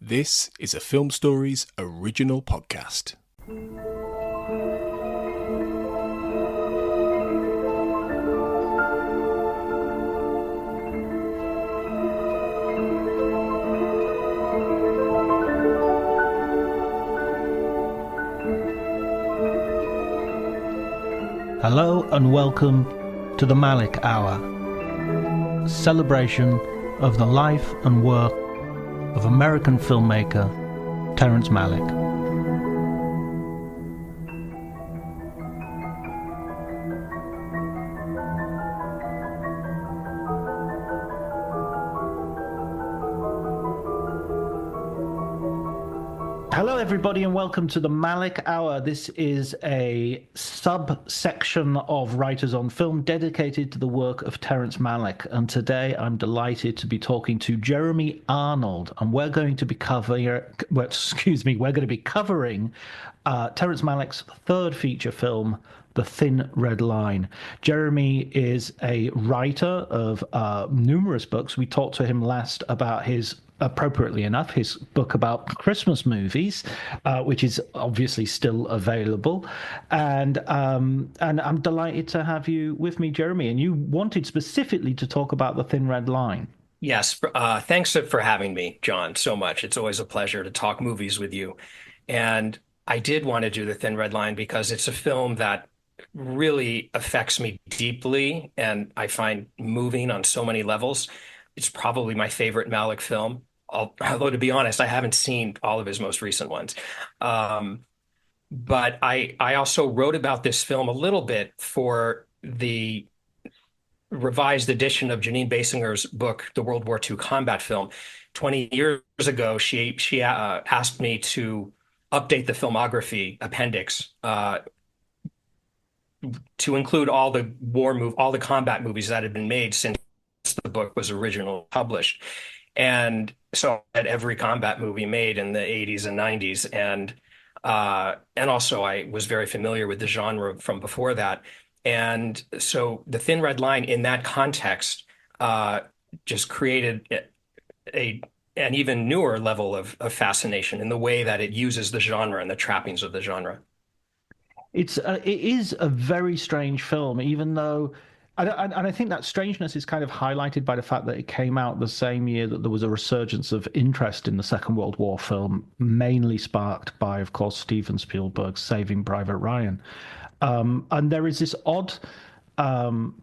This is a Film Stories original podcast. Hello and welcome to the Malick Hour, a celebration of the life and work of American filmmaker Terrence Malick. Hello everybody and welcome to the Malick Hour. This is a subsection of Writers on Film dedicated to the work of Terrence Malick, and today I'm delighted to be talking to Jeremy Arnold, and we're going to be covering Terrence Malick's third feature film, The Thin Red Line. Jeremy is a writer of numerous books. We talked to him last about his, appropriately enough, his book about Christmas movies, which is obviously still available. And I'm delighted to have you with me, Jeremy. And you wanted specifically to talk about The Thin Red Line. Yes, thanks for having me, John, so much. It's always a pleasure to talk movies with you. And I did want to do The Thin Red Line because it's a film that really affects me deeply and I find moving on so many levels. It's probably my favorite Malick film, although to be honest, I haven't seen all of his most recent ones. But I also wrote about this film a little bit for the revised edition of Janine Basinger's book, The World War II Combat Film. 20 years ago, she asked me to update the filmography appendix to include all the combat movies that had been made since the book was originally published. And so I had every combat movie made in the 80s and 90s. And also I was very familiar with the genre from before that. And so The Thin Red Line in that context just created an even newer level of fascination in the way that it uses the genre and the trappings of the genre. It is a very strange film, even though, and I think that strangeness is kind of highlighted by the fact that it came out the same year that there was a resurgence of interest in the Second World War film, mainly sparked by, of course, Steven Spielberg's Saving Private Ryan. And there is this odd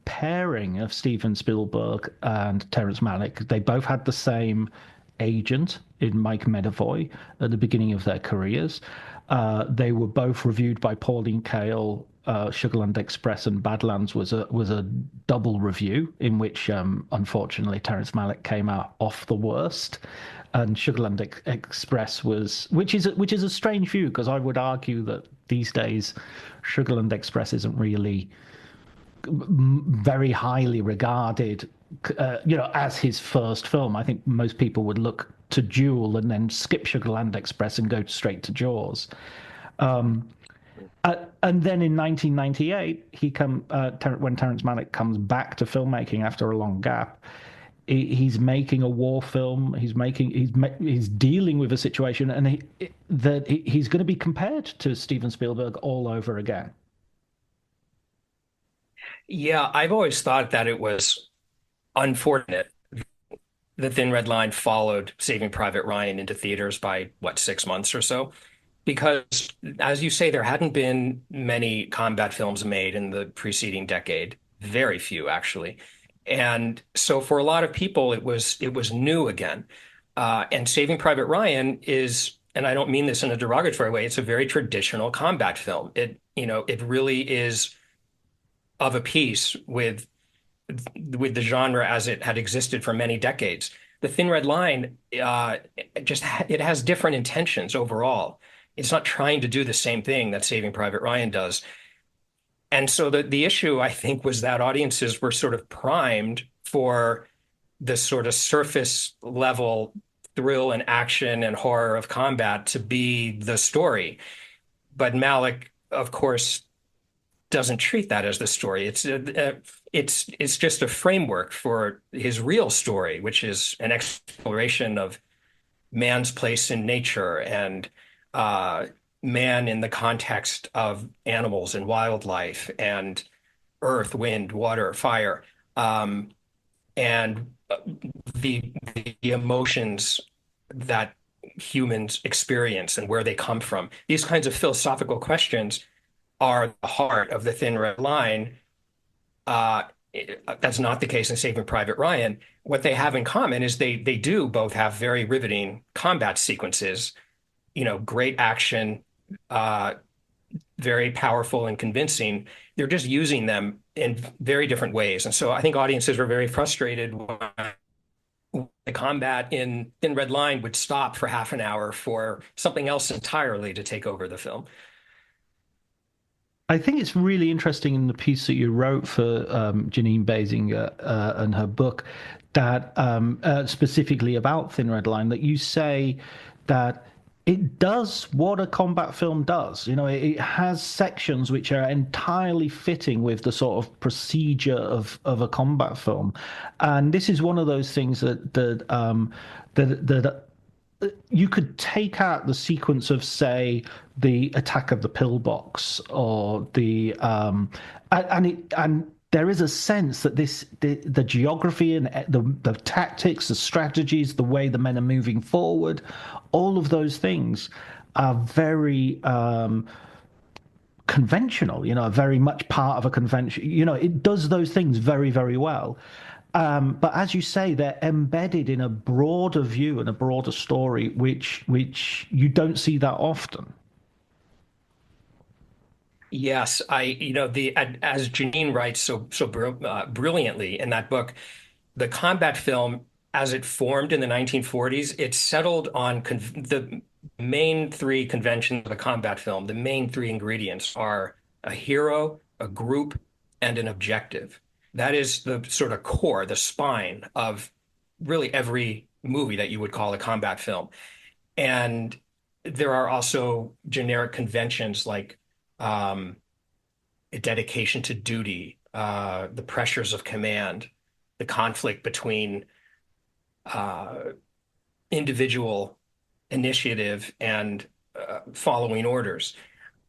pairing of Steven Spielberg and Terrence Malick. They both had the same agent in Mike Medavoy at the beginning of their careers. They were both reviewed by Pauline Kael. Sugarland Express and Badlands was a double review in which, unfortunately, Terrence Malick came out off the worst, and Sugarland Express which is a strange view, because I would argue that these days Sugarland Express isn't really very highly regarded, as his first film. I think most people would look to Duel and then skip Sugarland Express and go straight to Jaws. And then in 1998, when Terrence Malick comes back to filmmaking after a long gap, he's making a war film. He's dealing with a situation, and he's going to be compared to Steven Spielberg all over again. Yeah, I've always thought that it was unfortunate. The Thin Red Line followed Saving Private Ryan into theaters by, 6 months or so? Because, as you say, there hadn't been many combat films made in the preceding decade. Very few, actually. And so for a lot of people, it was new again. And Saving Private Ryan is, and I don't mean this in a derogatory way, it's a very traditional combat film. It really is of a piece with the genre as it had existed for many decades. The Thin Red Line, it has different intentions overall. It's not trying to do the same thing that Saving Private Ryan does. And so the issue, I think, was that audiences were sort of primed for this sort of surface level thrill and action and horror of combat to be the story. But Malick, of course, doesn't treat that as the story. It's just a framework for his real story, which is an exploration of man's place in nature and uh, man in the context of animals and wildlife and earth, wind, water, fire, and the emotions that humans experience and where they come from. These kinds of philosophical questions are the heart of the Thin Red Line. Uh, that's not the case in Saving Private Ryan. What they have in common is they do both have very riveting combat sequences, great action, uh, very powerful and convincing. They're just using them in very different ways. And so I think audiences were very frustrated when the combat in Thin Red Line would stop for half an hour for something else entirely to take over the film. I think it's really interesting in the piece that you wrote for Janine Basinger and her book that specifically about Thin Red Line, that you say that it does what a combat film does. It has sections which are entirely fitting with the sort of procedure of a combat film, and this is one of those things that you could take out the sequence of, say, the attack of the pillbox or and there is a sense that the geography and the tactics, the strategies, the way the men are moving forward, all of those things are very conventional, very much part of a convention. It does those things very, very well. But as you say, they're embedded in a broader view and a broader story, which you don't see that often. Yes, as Janine writes so brilliantly in that book, the combat film, as it formed in the 1940s, it settled on the main three conventions of a combat film. The main three ingredients are a hero, a group, and an objective. That is the sort of core, the spine of really every movie that you would call a combat film. And there are also generic conventions like a dedication to duty, the pressures of command, the conflict between individual initiative and following orders.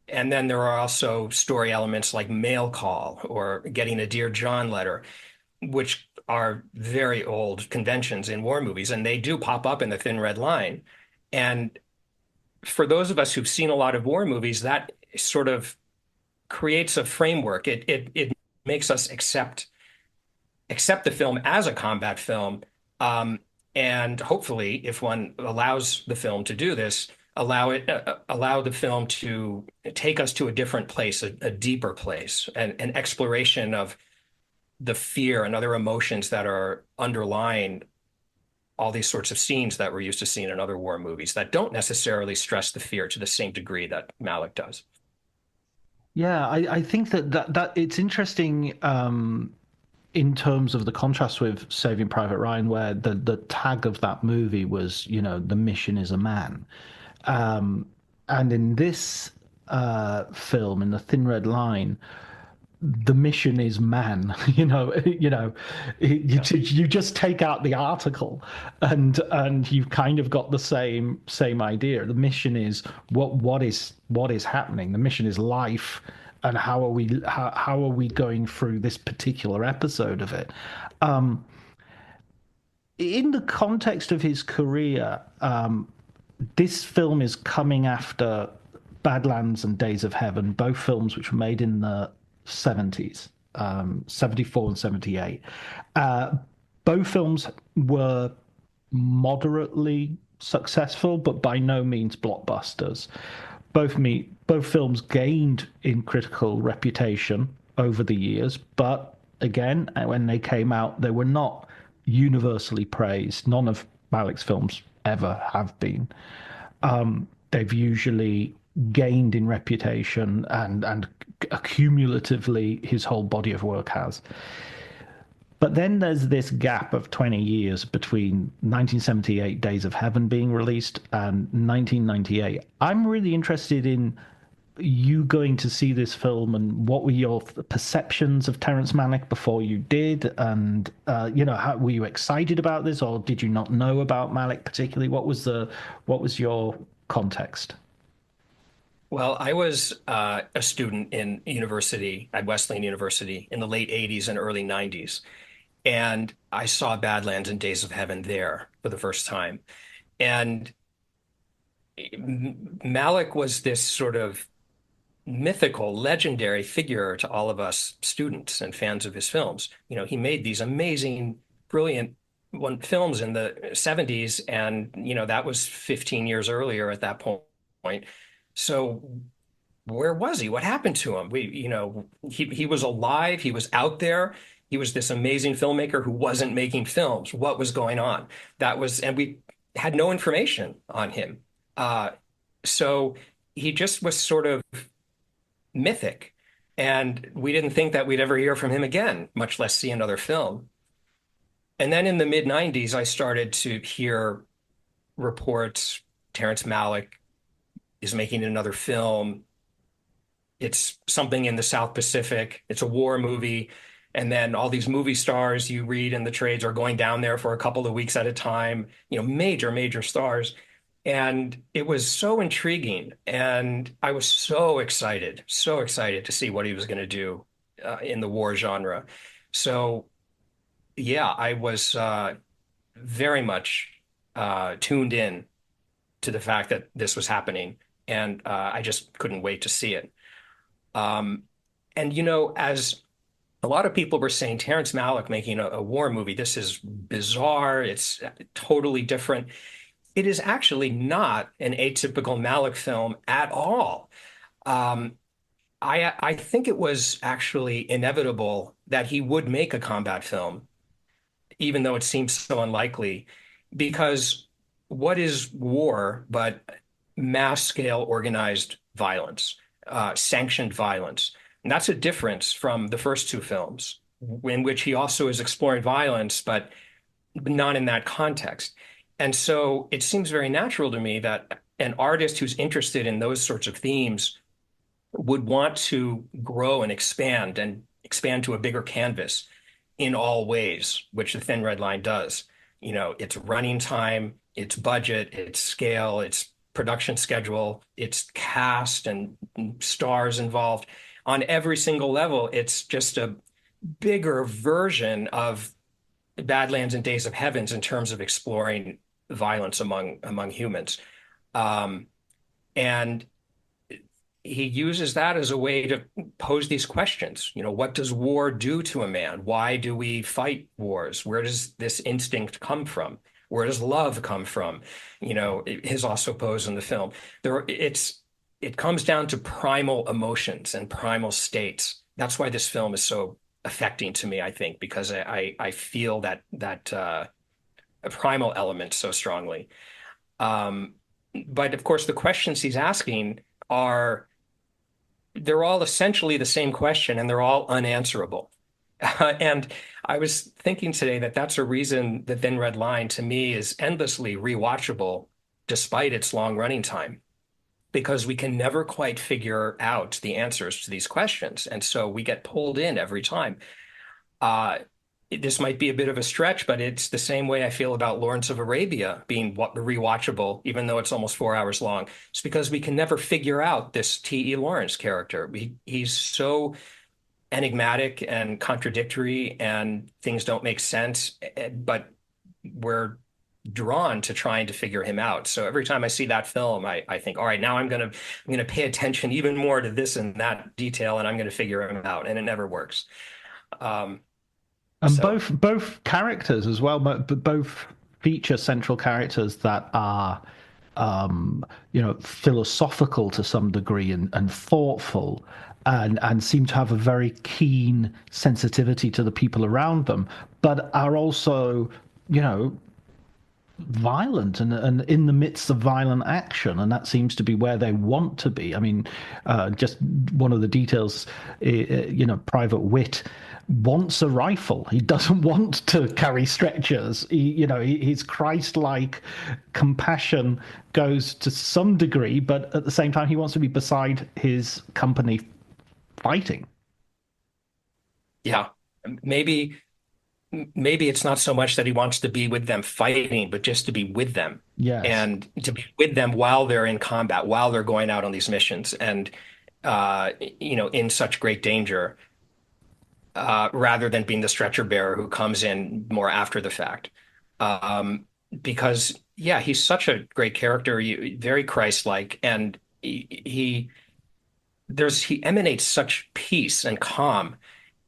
And then there are also story elements like mail call or getting a Dear John letter, which are very old conventions in war movies, and they do pop up in the Thin Red Line. And for those of us who've seen a lot of war movies, that sort of creates a framework. It makes us accept the film as a combat film, and hopefully, if one allows the film to do this, allow the film to take us to a different place, a deeper place, an exploration of the fear and other emotions that are underlying all these sorts of scenes that we're used to seeing in other war movies that don't necessarily stress the fear to the same degree that Malick does. Yeah, I think that it's interesting in terms of the contrast with Saving Private Ryan, where the tag of that movie was, the mission is a man. And in this film, in The Thin Red Line, the mission is man. You just take out the article, and you've kind of got the same idea. The mission is what is happening. The mission is life, and how are we going through this particular episode of it. In the context of his career, this film is coming after Badlands and Days of Heaven, both films which were made in the 70s, 74 and 78. Both films were moderately successful, but by no means blockbusters. Both films gained in critical reputation over the years, but again, when they came out, they were not universally praised. None of Malick's films ever have been. They've usually gained in reputation, and accumulatively his whole body of work has. But then there's this gap of 20 years between 1978 Days of Heaven being released and 1998. I'm really interested in you going to see this film, and what were your perceptions of Terrence Malick before you did? And how were you excited about this, or did you not know about Malick particularly? What was your context? Well, I was a student in university at Wesleyan University in the late 80s and early 90s. And I saw Badlands and Days of Heaven there for the first time. And Malick was this sort of mythical, legendary figure to all of us students and fans of his films. He made these amazing, brilliant films in the 70s, and that was 15 years earlier at that point. So where was he? What happened to him? He was alive. He was out there. He was this amazing filmmaker who wasn't making films. What was going on? And we had no information on him. So he just was sort of mythic, and we didn't think that we'd ever hear from him again, much less see another film. And then in the mid 90s, I started to hear reports. Terrence Malick is making another film. It's something in the South Pacific. It's a war movie. And then all these movie stars you read in the trades are going down there for a couple of weeks at a time, major stars. And it was so intriguing. And I was so excited to see what he was going to do in the war genre. So, yeah, I was very much tuned in to the fact that this was happening. And I just couldn't wait to see it. As a lot of people were saying, Terrence Malick making a war movie, this is bizarre. It's totally different. It is actually not an atypical Malick film at all. I think it was actually inevitable that he would make a combat film, even though it seems so unlikely, because what is war but mass scale organized violence, sanctioned violence? And that's a difference from the first two films, in which he also is exploring violence, but not in that context. And so it seems very natural to me that an artist who's interested in those sorts of themes would want to grow and expand to a bigger canvas in all ways, which The Thin Red Line does. Its running time, its budget, its scale, its production schedule, its cast and stars involved. On every single level, it's just a bigger version of Badlands and Days of Heavens in terms of exploring violence among humans. And he uses that as a way to pose these questions. What does war do to a man? Why do we fight wars? Where does this instinct come from? Where does love come from? It is also posed in the film. It comes down to primal emotions and primal states. That's why this film is so affecting to me, I think, because I feel that a primal element so strongly. But of course, the questions he's asking they're all essentially the same question, and they're all unanswerable. And I was thinking today that that's a reason The Thin Red Line to me is endlessly rewatchable despite its long running time, because we can never quite figure out the answers to these questions. And so we get pulled in every time. This might be a bit of a stretch, but it's the same way I feel about Lawrence of Arabia being rewatchable, even though it's almost 4 hours long. It's because we can never figure out this T.E. Lawrence character. He's so enigmatic and contradictory, and things don't make sense, but we're drawn to trying to figure him out. So every time I see that film, I think, all right, now I'm gonna pay attention even more to this and that detail, and I'm gonna figure him out, and it never works. And both characters as well, but both feature central characters that are, philosophical to some degree and thoughtful, and seem to have a very keen sensitivity to the people around them, but are also, violent and in the midst of violent action, and that seems to be where they want to be. I mean, just one of the details, Private Witt, wants a rifle. He doesn't want to carry stretchers. His Christ-like compassion goes to some degree, but at the same time, he wants to be beside his company fighting. Yeah. Maybe it's not so much that he wants to be with them fighting, but just to be with them. Yes. And to be with them while they're in combat, while they're going out on these missions and in such great danger, rather than being the stretcher bearer who comes in more after the fact. Because yeah, he's such a great character, very Christ-like, and he emanates such peace and calm.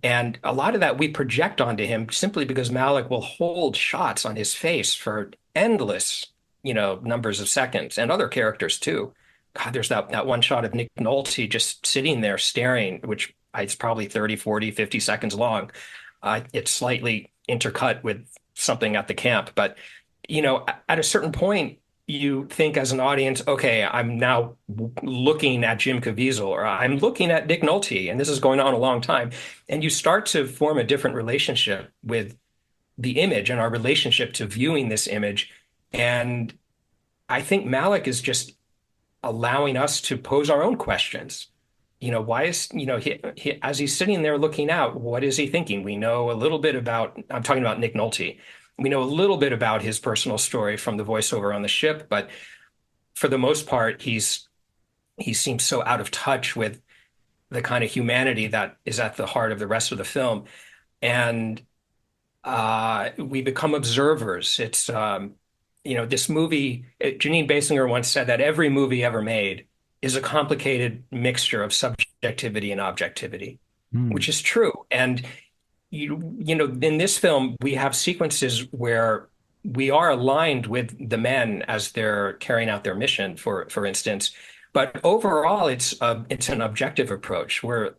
And a lot of that we project onto him simply because Malick will hold shots on his face for endless, numbers of seconds, and other characters too. God, there's that one shot of Nick Nolte just sitting there staring, which it's probably 30, 40, 50 seconds long. It's slightly intercut with something at the camp. But, at a certain point, you think as an audience, okay, I'm now looking at Jim Caviezel, or I'm looking at Nick Nolte, and this is going on a long time. And you start to form a different relationship with the image and our relationship to viewing this image. And I think Malick is just allowing us to pose our own questions. Why is, as he's sitting there looking out, what is he thinking? We know a little bit about, I'm talking about Nick Nolte. We know a little bit about his personal story from the voiceover on the ship, but for the most part, he seems so out of touch with the kind of humanity that is at the heart of the rest of the film. And we become observers. It's, this movie, Janine Basinger once said that every movie ever made is a complicated mixture of subjectivity and objectivity, which is true. And in this film, we have sequences where we are aligned with the men as they're carrying out their mission, for instance. But overall, it's an objective approach. We're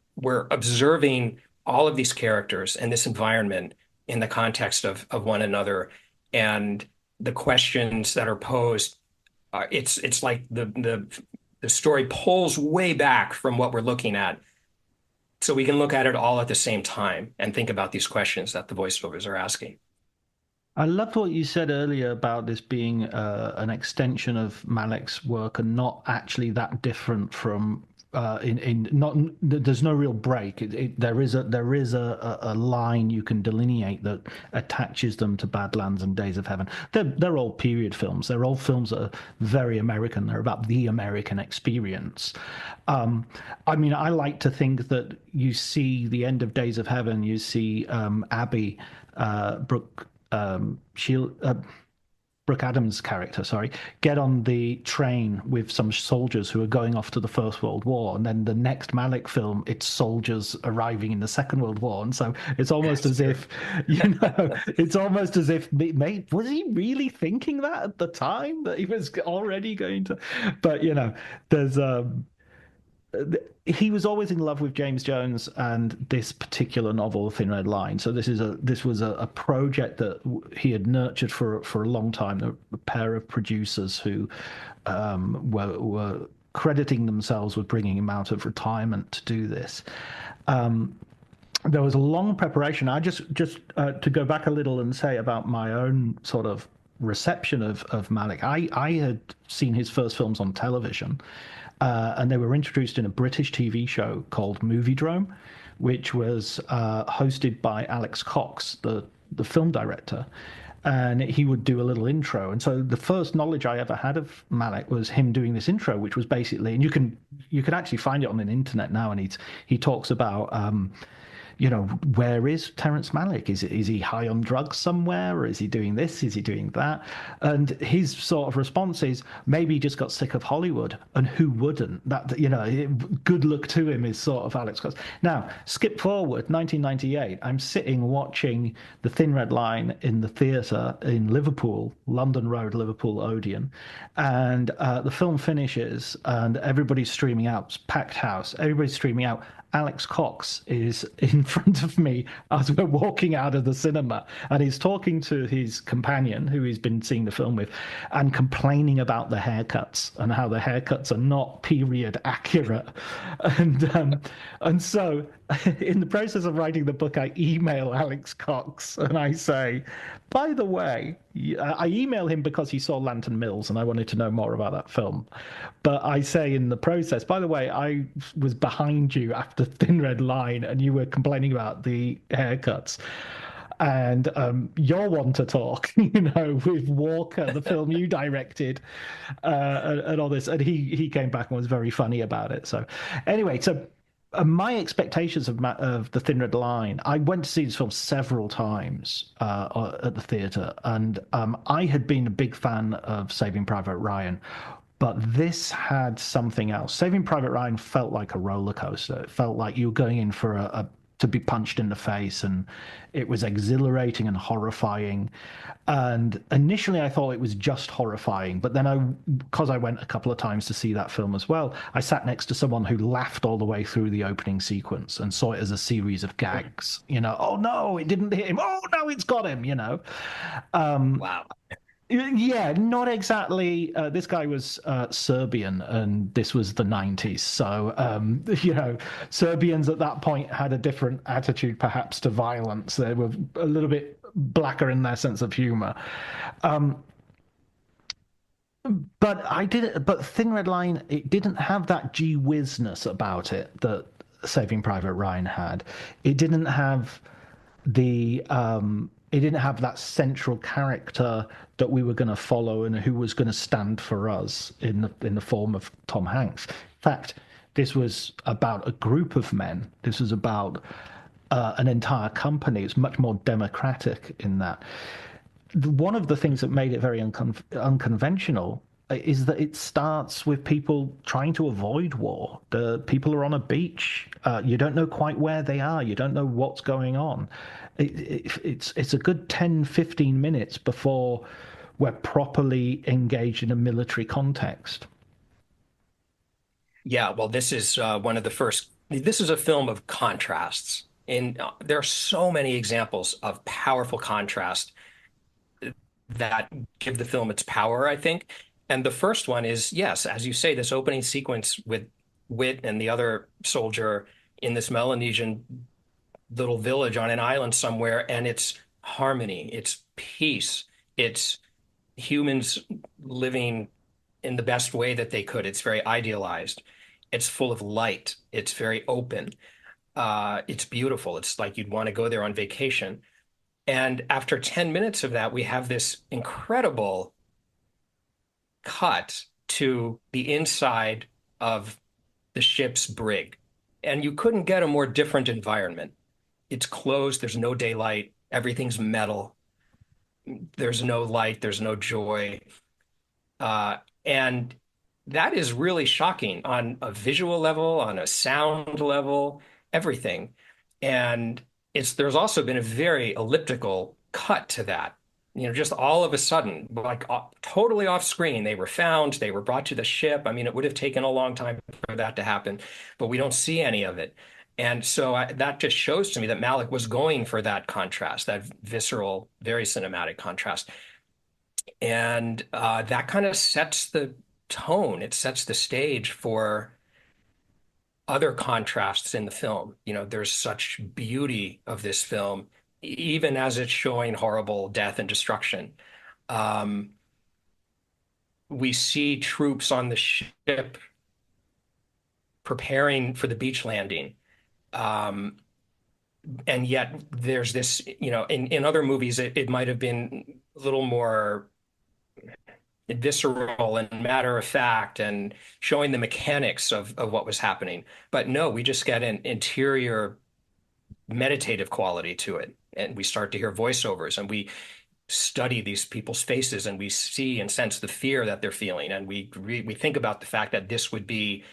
observing all of these characters and this environment in the context of one another, and the questions that are posed. It's like the story pulls way back from what we're looking at, so we can look at it all at the same time and think about these questions that the voiceovers are asking. I loved what you said earlier about this being an extension of Malick's work and not actually that different from there's no real break. There is a line you can delineate that attaches them to Badlands and Days of Heaven. They're all period films. They're all films that are very American. They're about the American experience. I like to think that you see the end of Days of Heaven. You see Abby, Brooke Adams' character, get on the train with some soldiers who are going off to the First World War, and then the next Malick film, it's soldiers arriving in the Second World War, and so it's almost as if, mate, was he really thinking that at the time that he was already going to? But there's he was always in love with James Jones and this particular novel, Thin Red Line. So this was a project that he had nurtured for a long time. A pair of producers who were crediting themselves with bringing him out of retirement to do this. There was a long preparation. I just to go back a little and say about my own sort of reception of Malick. I had seen his first films on television. And they were introduced in a British TV show called Moviedrome, which was hosted by Alex Cox, the film director. And he would do a little intro. And so the first knowledge I ever had of Malick was him doing this intro, which was basically, and you can actually find it on the internet now. And he talks about, where is Terrence Malick? Is he high on drugs somewhere? Or is he doing this? Is he doing that? And his sort of response is, maybe he just got sick of Hollywood. And who wouldn't? That, good luck to him is sort of Alex Cox. Now, skip forward, 1998, I'm sitting watching The Thin Red Line in the theatre in Liverpool, London Road, Liverpool Odeon. And the film finishes and everybody's streaming out. It's packed house. Everybody's streaming out. Alex Cox is in front of me as we're walking out of the cinema, and he's talking to his companion who he's been seeing the film with and complaining about the haircuts and how the haircuts are not period accurate. And so in the process of writing the book, I email Alex Cox and I say, by the way, I email him because he saw Lantern Mills and I wanted to know more about that film. But I say in the process, by the way, I was behind you after Thin Red Line and you were complaining about the haircuts. And you're one to talk, with Walker, the film you directed, and all this. And he came back and was very funny about it. So anyway, so my expectations of the Thin Red Line, I went to see this film several times at the theatre, and I had been a big fan of Saving Private Ryan, but this had something else. Saving Private Ryan felt like a roller coaster. It felt like you were going in for to be punched in the face, and it was exhilarating and horrifying. And initially I thought it was just horrifying, but then because I went a couple of times to see that film as well, I sat next to someone who laughed all the way through the opening sequence and saw it as a series of gags. Oh no, it didn't hit him. Oh no, it's got him. Wow. Yeah, not exactly. This guy was Serbian, and this was the 90s. So, Serbians at that point had a different attitude, perhaps, to violence. They were a little bit blacker in their sense of humor. But Thin Red Line, it didn't have that gee whizness about it that Saving Private Ryan had. It didn't have that central character that we were going to follow and who was going to stand for us in the form of Tom Hanks. In fact, this was about a group of men. This was about an entire company. It's much more democratic in that. One of the things that made it very unconventional is that it starts with people trying to avoid war. The people are on a beach. You don't know quite where they are. You don't know what's going on. It's a good 10, 15 minutes before we're properly engaged in a military context. Yeah, well, this is one of the first. This is a film of contrasts, and there are so many examples of powerful contrast that give the film its power, I think. And the first one is, yes, as you say, this opening sequence with Wit and the other soldier in this Melanesian little village on an island somewhere, and it's harmony, it's peace, it's humans living in the best way that they could. It's very idealized. It's full of light. It's very open. It's beautiful. It's like you'd want to go there on vacation. And after 10 minutes of that, we have this incredible cut to the inside of the ship's brig. And you couldn't get a more different environment. It's closed. There's no daylight. Everything's metal. There's no light. There's no joy. And that is really shocking on a visual level, on a sound level, everything. And there's also been a very elliptical cut to that. Just all of a sudden, like totally off screen, they were found, they were brought to the ship. I mean, it would have taken a long time for that to happen, but we don't see any of it. And so that just shows to me that Malick was going for that contrast, that visceral, very cinematic contrast. And that kind of sets the tone. It sets the stage for other contrasts in the film. There's such beauty of this film, even as it's showing horrible death and destruction. We see troops on the ship preparing for the beach landing. And yet there's this, in other movies, it might have been a little more visceral and matter of fact and showing the mechanics of what was happening. But no, we just get an interior meditative quality to it. And we start to hear voiceovers and we study these people's faces and we see and sense the fear that they're feeling. And we think about the fact that this would be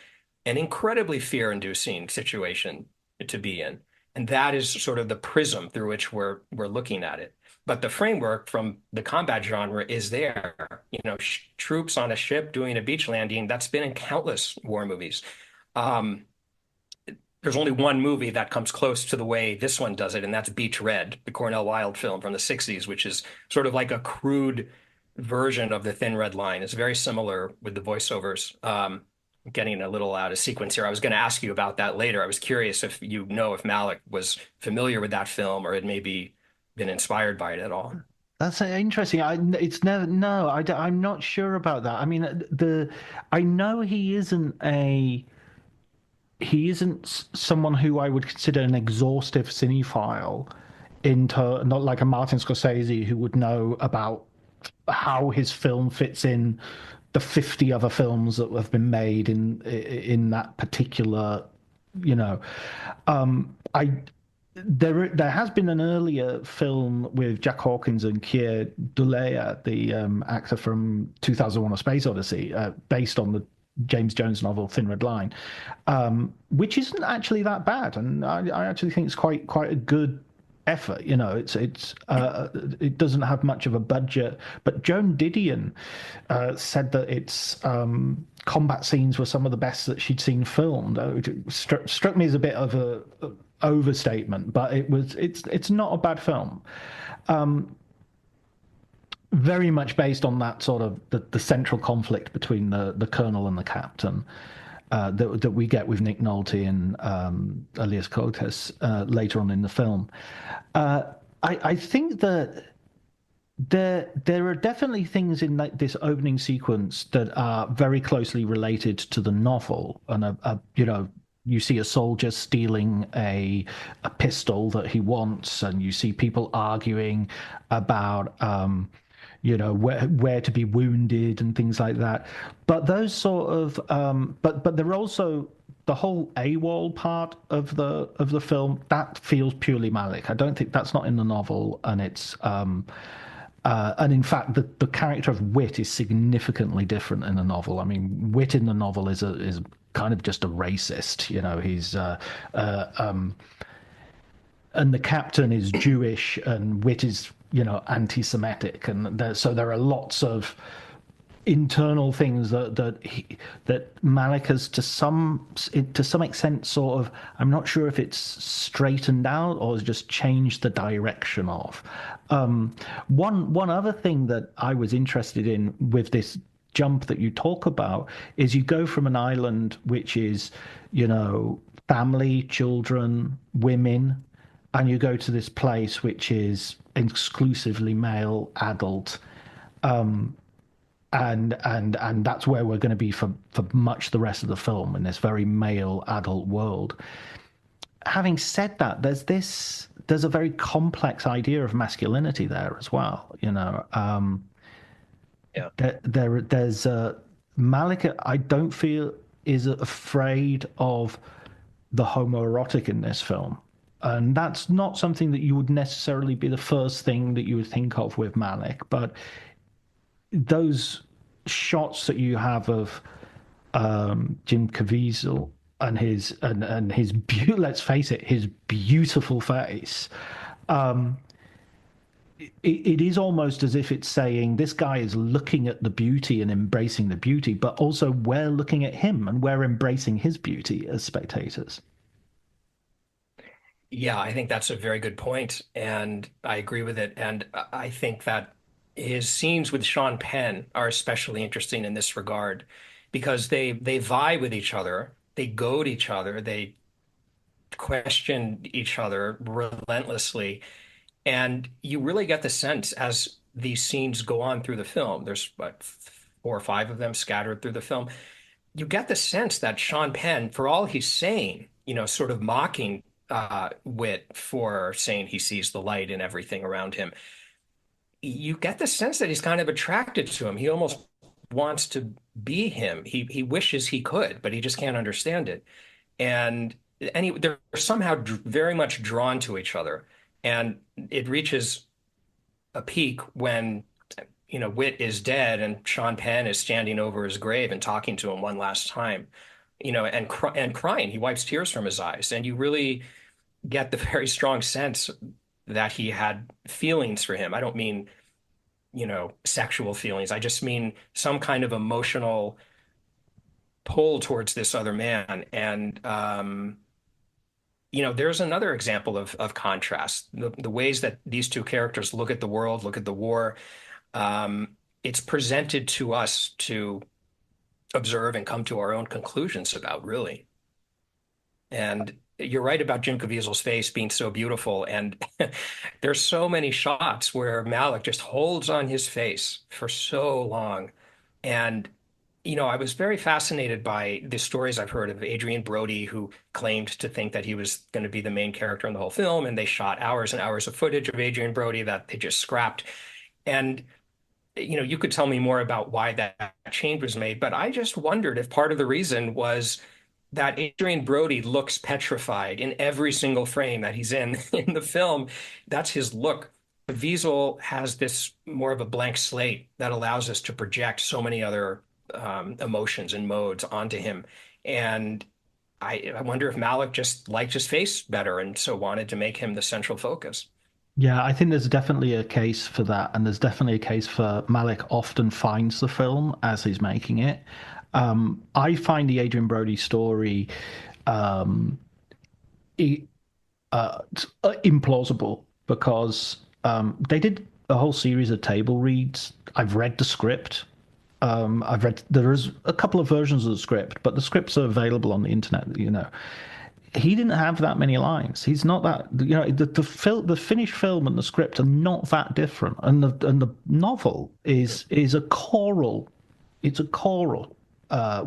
an incredibly fear-inducing situation to be in. And that is sort of the prism through which we're looking at it. But the framework from the combat genre is there. Troops on a ship doing a beach landing, that's been in countless war movies. There's only one movie that comes close to the way this one does it, and that's Beach Red, the Cornell Wilde film from the 60s, which is sort of like a crude version of the Thin Red Line. It's very similar with the voiceovers. getting a little out of sequence here. I was going to ask you about that later. I was curious if you know if Malick was familiar with that film or had maybe been inspired by it at all. That's interesting. It's never, no, I'm not sure about that. I mean, I know he isn't someone who I would consider an exhaustive cinephile into, not like a Martin Scorsese who would know about how his film fits in the 50 other films that have been made in that particular, you know. I there has been an earlier film with Jack Hawkins and Keir Dullea, the actor from 2001: A Space Odyssey, based on the James Jones novel Thin Red Line, which isn't actually that bad, and I actually think it's quite a good effort. You know, it doesn't have much of a budget, but Joan Didion said that its combat scenes were some of the best that she'd seen filmed. It struck me as a bit of a overstatement, but it's not a bad film. Very much based on that sort of the central conflict between the colonel and the captain that we get with Nick Nolte and Elias Koteas later on in the film. I think that there are definitely things in this opening sequence that are very closely related to the novel, and you know, you see a soldier stealing a pistol that he wants, and you see people arguing about you know, where to be wounded and things like that. But those sort of but they're also the whole AWOL part of the film that feels purely Malick. I don't think that's not in the novel, and and in fact, the character of Wit is significantly different in the novel. I mean, Wit in the novel is kind of just a racist. You know, he's and the captain is Jewish, and Wit is, you know, anti-Semitic, and so there are lots of internal things that Malick has to some extent sort of, I'm not sure if it's straightened out or has just changed the direction of. One other thing that I was interested in with this jump that you talk about is you go from an island which is, you know, family, children, women, and you go to this place which is exclusively male, adult, and that's where we're going to be for much the rest of the film, in this very male, adult world. Having said that, there's a very complex idea of masculinity there as well. You know, Yeah. there's Malick, I don't feel, is afraid of the homoerotic in this film. And that's not something that you would necessarily be the first thing that you would think of with Malick, but those shots that you have of Jim Caviezel and his let's face it, his beautiful face. It is almost as if it's saying this guy is looking at the beauty and embracing the beauty, but also we're looking at him and we're embracing his beauty as spectators. Yeah, I think that's a very good point, and I agree with it. And I think that his scenes with Sean Penn are especially interesting in this regard because they vie with each other, they goad each other, they question each other relentlessly, and you really get the sense as these scenes go on through the film. There's what, four or five of them scattered through the film. You get the sense that Sean Penn, for all he's saying, you know, sort of mocking Wit for saying he sees the light in everything around him, you get the sense that he's kind of attracted to him. He almost wants to be him. He wishes he could, but he just can't understand it. And they're somehow very much drawn to each other. And it reaches a peak when, you know, Wit is dead and Sean Penn is standing over his grave and talking to him one last time, you know, and crying. He wipes tears from his eyes, and you really get the very strong sense that he had feelings for him. I don't mean, you know, sexual feelings. I just mean some kind of emotional pull towards this other man. And you know, there's another example of contrast. The ways that these two characters look at the world, look at the war. It's presented to us to observe and come to our own conclusions about, really. And you're right about Jim Caviezel's face being so beautiful. And there's so many shots where Malick just holds on his face for so long. And, I was very fascinated by the stories I've heard of Adrian Brody, who claimed to think that he was going to be the main character in the whole film. And they shot hours and hours of footage of Adrian Brody that they just scrapped. And you could tell me more about why that change was made, but I just wondered if part of the reason was that Adrian Brody looks petrified in every single frame that he's in in the film. That's his look. Wiesel has this more of a blank slate that allows us to project so many other emotions and modes onto him. And I wonder if Malick just liked his face better and so wanted to make him the central focus. Yeah, I think there's definitely a case for that, and there's definitely a case for Malick often finds the film as he's making it. I find the Adrian Brody story um, implausible because they did a whole series of table reads. I've read the script. There is a couple of versions of the script, but the scripts are available on the internet. He didn't have that many lines. He's not that, the finished film and the script are not that different. And the novel is a choral. It's a choral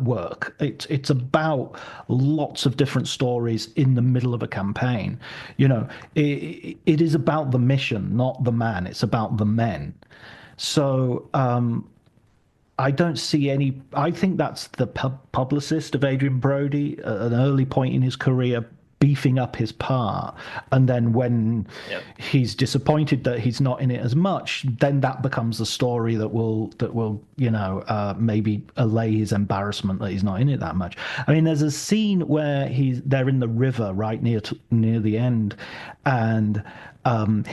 work. It's about lots of different stories in the middle of a campaign. It is about the mission, not the man. It's about the men. So I don't see any. I think that's the publicist of Adrian Brody at an early point in his career, beefing up his part, and then when he's disappointed that he's not in it as much, then that becomes the story that will maybe allay his embarrassment that he's not in it that much. I mean, there's a scene where they're in the river right near the end, and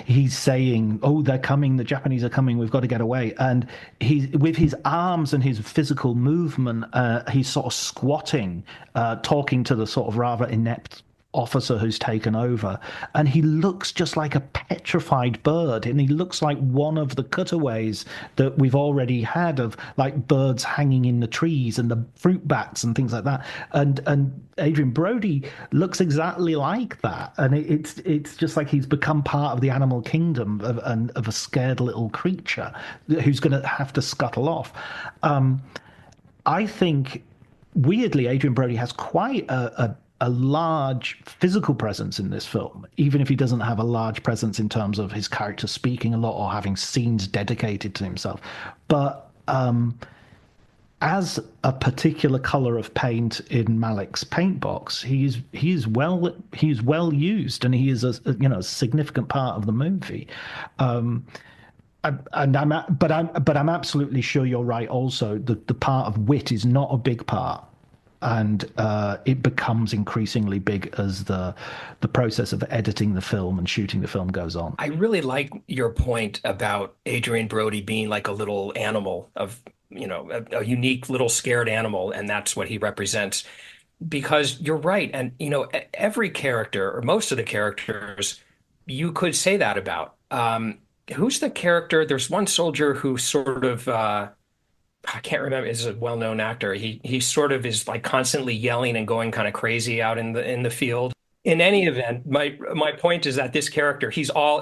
he's saying, "Oh, they're coming! The Japanese are coming! We've got to get away!" And he's with his arms and his physical movement, he's sort of squatting, talking to the sort of rather inept officer who's taken over, and he looks just like a petrified bird, and he looks like one of the cutaways that we've already had of like birds hanging in the trees and the fruit bats and things like that, and Adrian Brody looks exactly like that, and it's just like he's become part of the animal kingdom of a scared little creature who's going to have to scuttle off. I think weirdly Adrian Brody has quite a large physical presence in this film, even if he doesn't have a large presence in terms of his character speaking a lot or having scenes dedicated to himself. But as a particular color of paint in Malick's paint box, he's well used, and he is a significant part of the movie. But I'm absolutely sure you're right. Also, the part of wit is not a big part, and it becomes increasingly big as the process of editing the film and shooting the film goes on. I really like your point about Adrian Brody being like a little animal of, a unique little scared animal, and that's what he represents. Because you're right, and every character or most of the characters, you could say that about. Who's the character? There's one soldier who sort of I can't remember, is a well-known actor. He sort of is like constantly yelling and going kind of crazy out in the field. In any event, my point is that this character,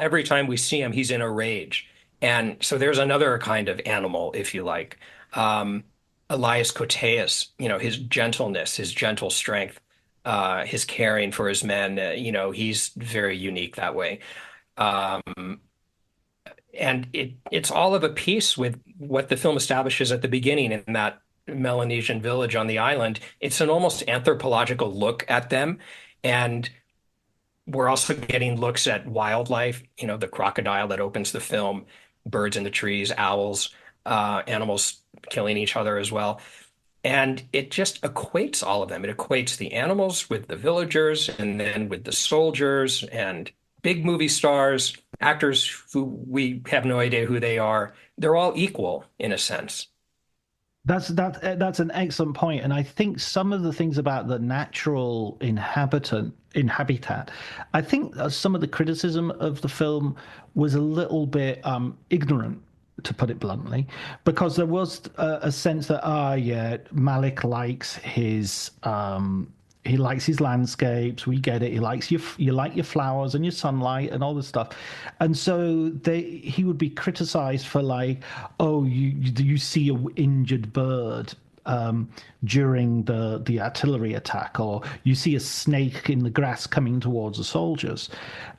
every time we see him, he's in a rage. And so there's another kind of animal, if you like. Elias Koteas, his gentleness, his gentle strength, his caring for his men, he's very unique that way. And it's all of a piece with what the film establishes at the beginning in that Melanesian village on the island. It's an almost anthropological look at them. And we're also getting looks at wildlife, the crocodile that opens the film, birds in the trees, owls, animals killing each other as well. And it just equates all of them. It equates the animals with the villagers and then with the soldiers and big movie stars, actors who we have no idea who they are. They're all equal in a sense. That's an excellent point, and I think some of the things about the natural inhabitat, I think some of the criticism of the film was a little bit ignorant. to put it bluntly, because there was a sense that, yeah, Malick likes his he likes his landscapes. We get it. He likes you like your flowers and your sunlight and all this stuff. And so he would be criticized for like, oh, you see a injured bird during the artillery attack, or you see a snake in the grass coming towards the soldiers.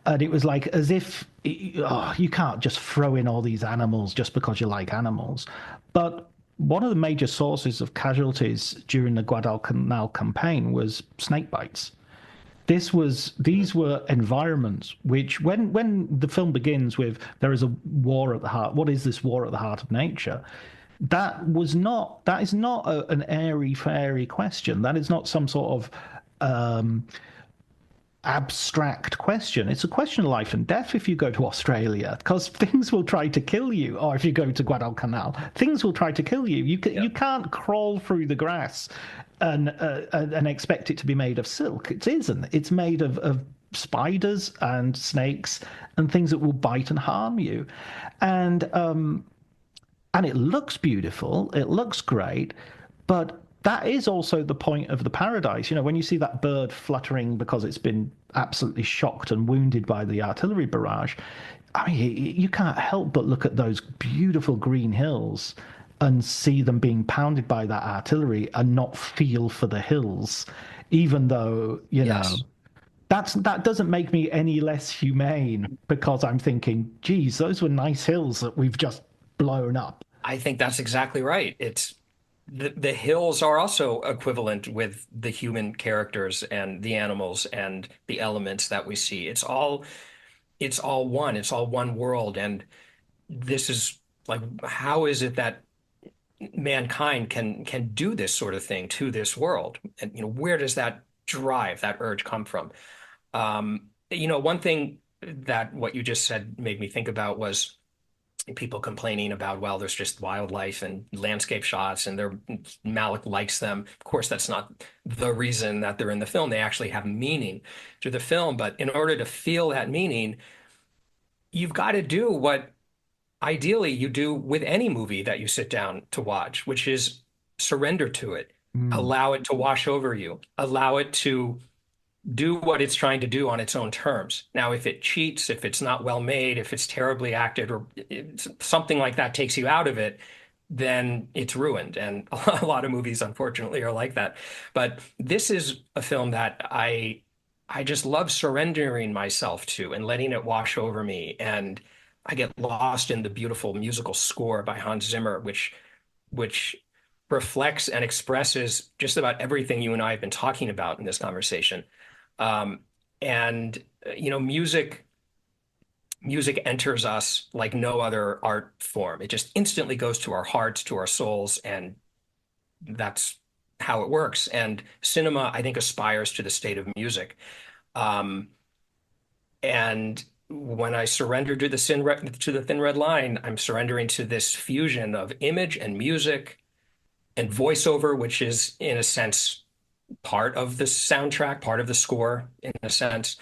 And it was like as if you can't just throw in all these animals just because you like animals. But one of the major sources of casualties during the Guadalcanal campaign was snake bites. These were environments which, when the film begins with "there is a war at the heart," what is this war at the heart of nature? That is not an airy fairy question. That is not some sort of abstract question. It's a question of life and death if you go to Australia, because things will try to kill you. Or if you go to Guadalcanal, things will try to kill you. You can't crawl through the grass and expect it to be made of silk. It isn't. It's made of spiders and snakes and things that will bite and harm you. And it looks beautiful, it looks great, but that is also the point of the paradise. You know, when you see that bird fluttering because it's been absolutely shocked and wounded by the artillery barrage, I mean, you can't help but look at those beautiful green hills and see them being pounded by that artillery and not feel for the hills, even though, you know, that doesn't make me any less humane, because I'm thinking, geez, those were nice hills that we've just blown up. I think that's exactly right. It's the hills are also equivalent with the human characters and the animals and the elements that we see. It's all one. It's all one world. And this is like, how is it that mankind can do this sort of thing to this world? And where does that drive, that urge come from? One thing that what you just said made me think about was people complaining about, well, there's just wildlife and landscape shots and Malick likes them. Of course, that's not the reason that they're in the film. They actually have meaning to the film. But in order to feel that meaning, you've got to do what ideally you do with any movie that you sit down to watch, which is surrender to it, allow it to wash over you, allow it to do what it's trying to do on its own terms. Now, if it cheats, if it's not well made, if it's terribly acted, or something like that takes you out of it, then it's ruined. And a lot of movies, unfortunately, are like that. But this is a film that I just love surrendering myself to and letting it wash over me. And I get lost in the beautiful musical score by Hans Zimmer, which reflects and expresses just about everything you and I have been talking about in this conversation. Music enters us like no other art form. It just instantly goes to our hearts, to our souls, and that's how it works. And cinema, I think, aspires to the state of music. And when I surrender to the Thin Red Line, I'm surrendering to this fusion of image and music and voiceover, which is, in a sense, part of the soundtrack, part of the score, in a sense.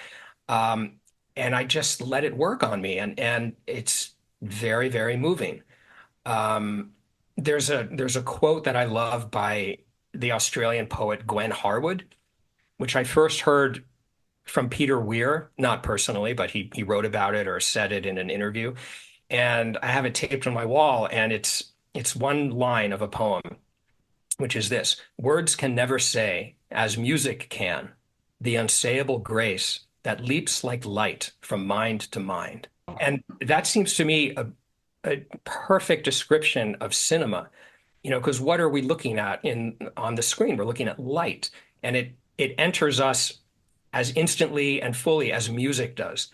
And I just let it work on me, and it's very, very moving. There's a quote that I love by the Australian poet Gwen Harwood, which I first heard from Peter Weir, not personally, but he wrote about it or said it in an interview. And I have it taped on my wall, and it's one line of a poem, which is this: words can never say, as music can, the unsayable grace that leaps like light from mind to mind. And that seems to me a perfect description of cinema, because what are we looking at on the screen? We're looking at light, and it enters us as instantly and fully as music does.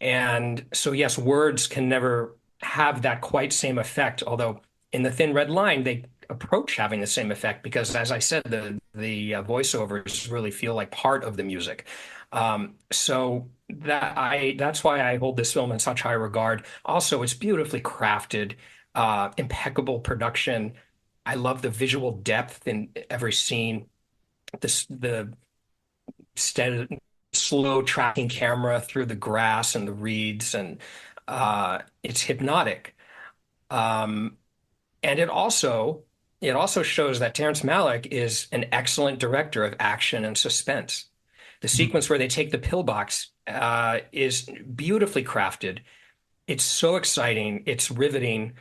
And so, yes, words can never have that quite same effect, although in the Thin Red Line, they approach having the same effect because, as I said, the voiceovers really feel like part of the music. So that's why I hold this film in such high regard. Also, it's beautifully crafted, impeccable production. I love the visual depth in every scene. The steady, slow tracking camera through the grass and the reeds, and it's hypnotic. Um, and it also shows that Terrence Malick is an excellent director of action and suspense. The sequence where they take the pillbox is beautifully crafted. It's so exciting, it's riveting,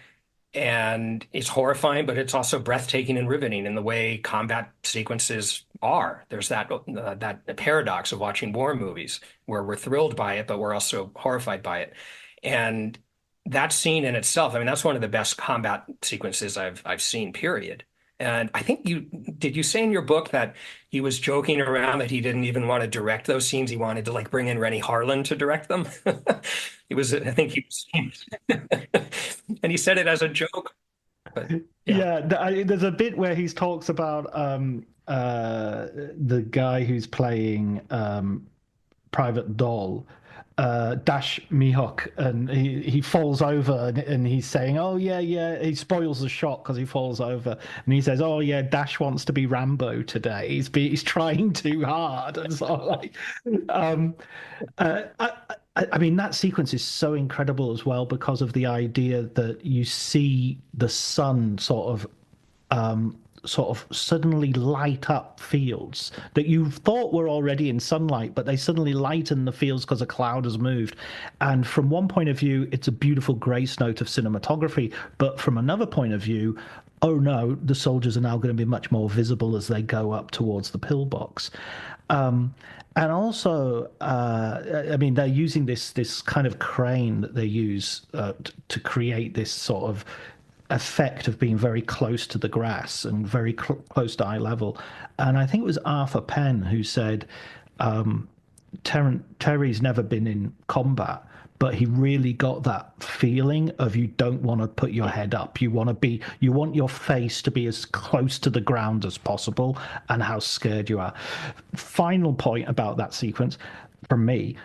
and it's horrifying, but it's also breathtaking and riveting in the way combat sequences are. There's that paradox of watching war movies where we're thrilled by it, but we're also horrified by it. And that scene in itself, I mean, that's one of the best combat sequences I've seen, period. And I think did you say in your book that he was joking around that he didn't even want to direct those scenes? He wanted to like bring in Rennie Harlin to direct them. I think he was, and he said it as a joke. But yeah. Yeah, there's a bit where he talks about the guy who's playing Private Doll, Dash Mihok, and he falls over and he's saying, "Oh yeah, yeah." He spoils the shot because he falls over, and he says, "Oh yeah, Dash wants to be Rambo today. He's trying too hard," and so like, um, I mean, that sequence is so incredible as well because of the idea that you see the sun sort of suddenly light up fields that you thought were already in sunlight, but they suddenly lighten the fields because a cloud has moved. And from one point of view, it's a beautiful grace note of cinematography. But from another point of view, oh no, the soldiers are now going to be much more visible as they go up towards the pillbox. And also, I mean, they're using this kind of crane that they use to create this sort of effect of being very close to the grass and very close to eye level. And I think it was Arthur Penn who said Terry's never been in combat, but he really got that feeling of you don't want to put your head up. You want your face to be as close to the ground as possible and how scared you are. Final point about that sequence from me.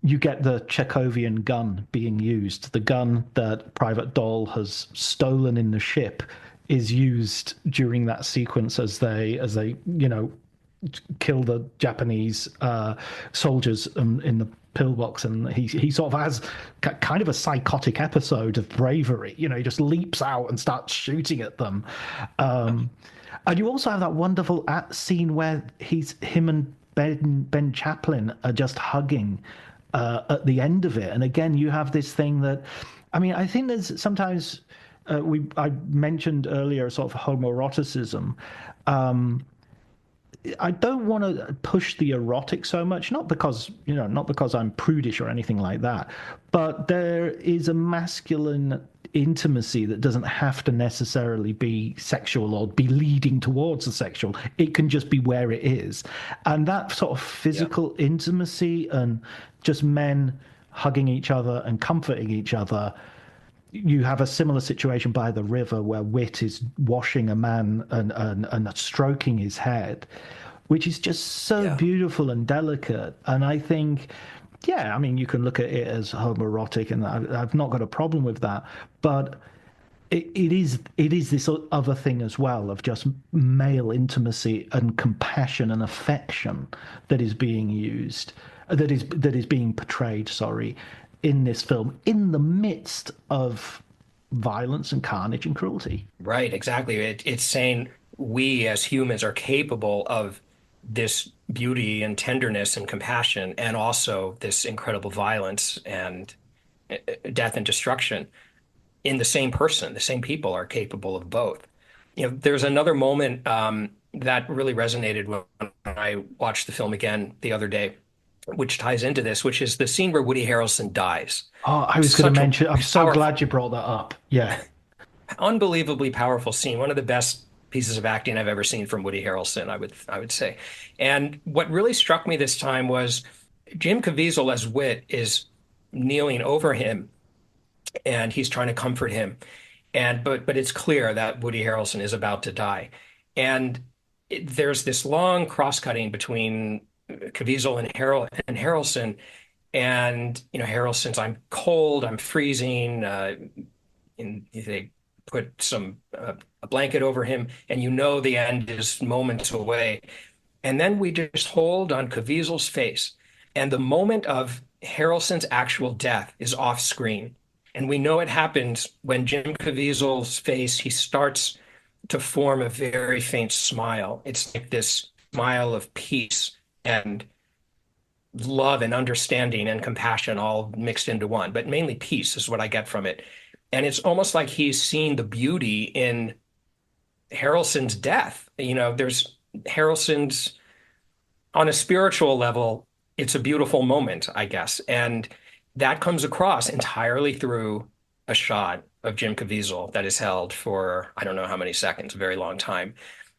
You get the Chekhovian gun being used. The gun that Private Doll has stolen in the ship is used during that sequence as they kill the Japanese soldiers in the pillbox, and he sort of has kind of a psychotic episode of bravery. You know, he just leaps out and starts shooting at them. And you also have that wonderful scene where him and Ben Chaplin are just hugging at the end of it. And again, you have this thing that, I mean, I think there's sometimes I mentioned earlier sort of homoeroticism. I don't want to push the erotic so much, not because I'm prudish or anything like that, but there is a masculine intimacy that doesn't have to necessarily be sexual or be leading towards the sexual. It can just be where it is. And that sort of physical intimacy and just men hugging each other and comforting each other. You have a similar situation by the river where Wit is washing a man and stroking his head, which is just so beautiful and delicate. And I think, I mean, you can look at it as homoerotic, and I've not got a problem with that. But it is this other thing as well of just male intimacy and compassion and affection that is being used, that is being portrayed, sorry, in this film in the midst of violence and carnage and cruelty. Right, exactly. It's saying we as humans are capable of this beauty and tenderness and compassion, and also this incredible violence and death and destruction in the same person. The same people are capable of both. You know, there's another moment that really resonated when I watched the film again the other day, which ties into this, which is the scene where Woody Harrelson dies. Oh, I was going to mention, I'm so glad you brought that up. Yeah. Unbelievably powerful scene. One of the best pieces of acting I've ever seen from Woody Harrelson, I would say. And what really struck me this time was Jim Caviezel as Wit is kneeling over him and he's trying to comfort him. But it's clear that Woody Harrelson is about to die. And there's this long cross-cutting between Caviezel and Harrelson, and Harrelson's "I'm cold, I'm freezing," and they put a blanket over him, and the end is moments away, and then we just hold on Caviezel's face, and the moment of Harrelson's actual death is off screen, And we know it happens when Jim Caviezel's face, he starts to form a very faint smile. It's like this smile of peace and love and understanding and compassion all mixed into one, but mainly peace is what I get from it. And it's almost like he's seen the beauty in Harrelson's death. There's Harrelson's on a spiritual level, it's a beautiful moment, I guess. And that comes across entirely through a shot of Jim Caviezel that is held for I don't know how many seconds, a very long time.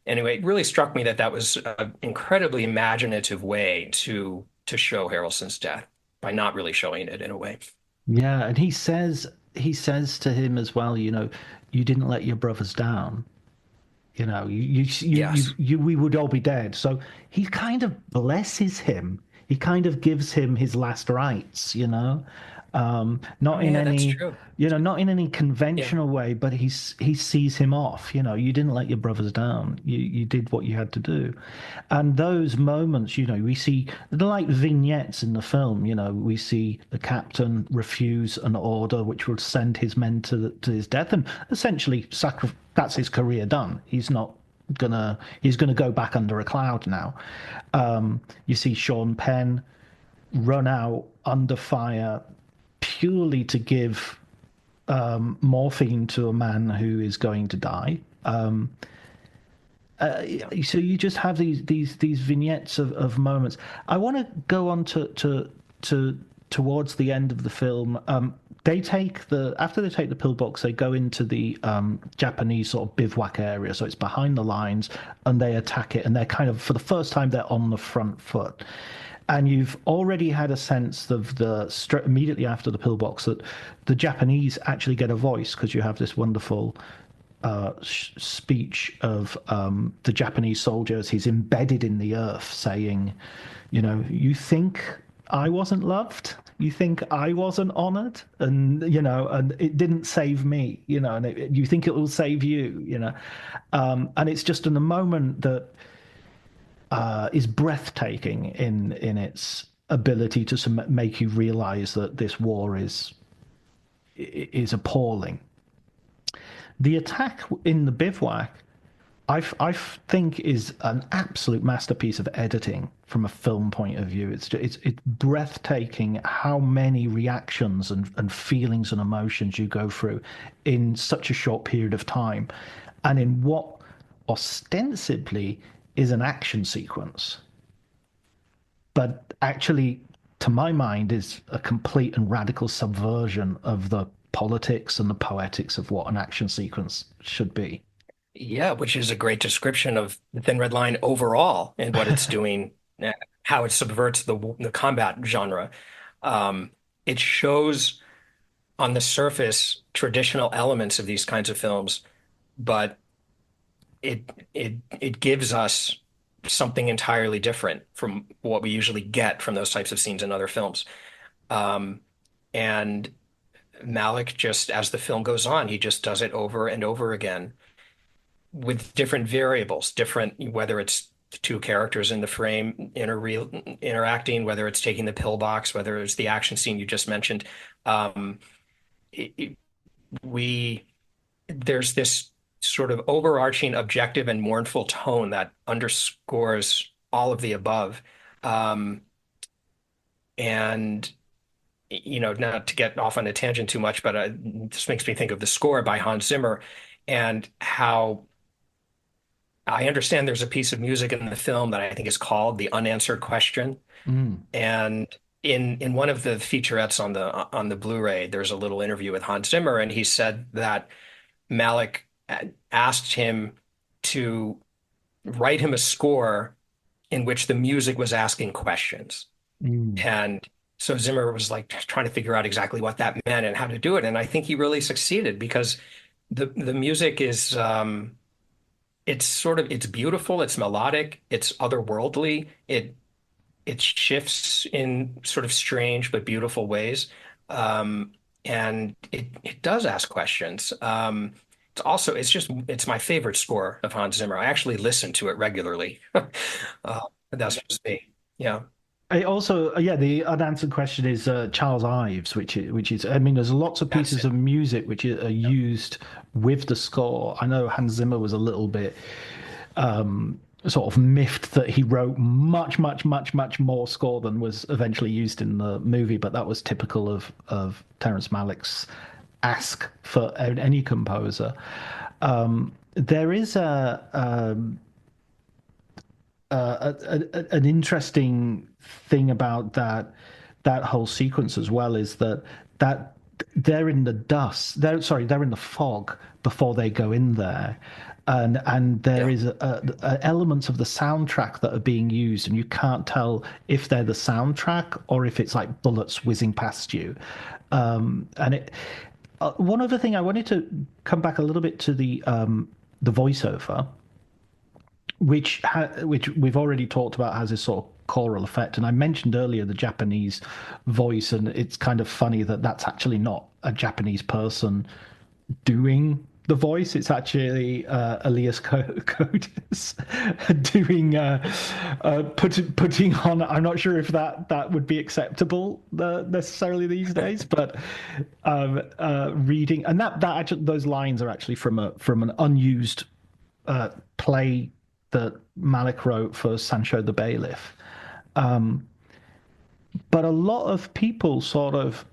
Anyway, it really struck me that that was an incredibly imaginative way to show Harrelson's death by not really showing it in a way. Yeah, and he says to him as well, you didn't let your brothers down. Yes. We would all be dead. So he kind of blesses him. He kind of gives him his last rites. Oh Not in yeah, that's any, true. not in any Yeah. conventional way, but he sees him off. You didn't let your brothers down. You did what you had to do. And those moments, we see they're like vignettes in the film. We see the captain refuse an order which would send his men to his death, and essentially that's his career done. He's gonna go back under a cloud now. You see Sean Penn run out under fire purely to give morphine to a man who is going to die. Yeah. So you just have these vignettes of moments. I want to go on to towards the end of the film. After they take the pillbox, they go into the Japanese sort of bivouac area. So it's behind the lines, and they attack it. And they're kind of for the first time they're on the front foot. And you've already had a sense of immediately after the pillbox that the Japanese actually get a voice because you have this wonderful speech of the Japanese soldiers. He's embedded in the earth saying, you think I wasn't loved? You think I wasn't honored? And it didn't save me, and you think it will save you. And it's just in a moment that is breathtaking in its ability to make you realize that this war is appalling. The attack in the bivouac, I think, is an absolute masterpiece of editing from a film point of view. It's breathtaking how many reactions and feelings and emotions you go through in such a short period of time, and in what ostensibly is an action sequence, but actually, to my mind, is a complete and radical subversion of the politics and the poetics of what an action sequence should be. Yeah, which is a great description of the Thin Red Line overall and what it's doing, how it subverts the combat genre. Um, it shows on the surface traditional elements of these kinds of films, but it gives us something entirely different from what we usually get from those types of scenes in other films. Um, and Malick just, as the film goes on, he just does it over and over again with different variables, different whether it's the two characters in the frame interacting, whether it's taking the pillbox, whether it's the action scene you just mentioned. Um, it, it- we there's this sort of overarching objective and mournful tone that underscores all of the above. Um, and not to get off on a tangent too much, but this makes me think of the score by Hans Zimmer and how I understand there's a piece of music in the film that I think is called The Unanswered Question. Mm. And in one of the featurettes on the Blu-ray, there's a little interview with Hans Zimmer, and he said that Malick asked him to write him a score in which the music was asking questions. Mm. And so Zimmer was like trying to figure out exactly what that meant and how to do it. And I think he really succeeded because the music is it's beautiful, it's melodic, it's otherworldly. It shifts in sort of strange but beautiful ways. And it does ask questions. It's my favorite score of Hans Zimmer. I actually listen to it regularly. That's just me. Yeah. I also, yeah, the unanswered question is Charles Ives, which is, I mean, there's lots of That's pieces it. of music which are used with the score. I know Hans Zimmer was a little bit sort of miffed that he wrote much, much, much, much more score than was eventually used in the movie, but that was typical of Terrence Malick's ask for any composer. There is an interesting thing about that whole sequence as well is that they're in the dust. They're in the fog before they go in there, and there Yeah. is elements of the soundtrack that are being used, and you can't tell if they're the soundtrack or if it's like bullets whizzing past you. And it one other thing I wanted to come back a little bit to the voiceover which we've already talked about has this sort of choral effect. And I mentioned earlier the Japanese voice, and it's kind of funny that that's actually not a Japanese person doing the voice. It's actually Elias Codes doing putting on. I'm not sure if that would be acceptable necessarily these days, but reading and that actually those lines are actually from an unused play that Malick wrote for Sancho the Bailiff. But a lot of the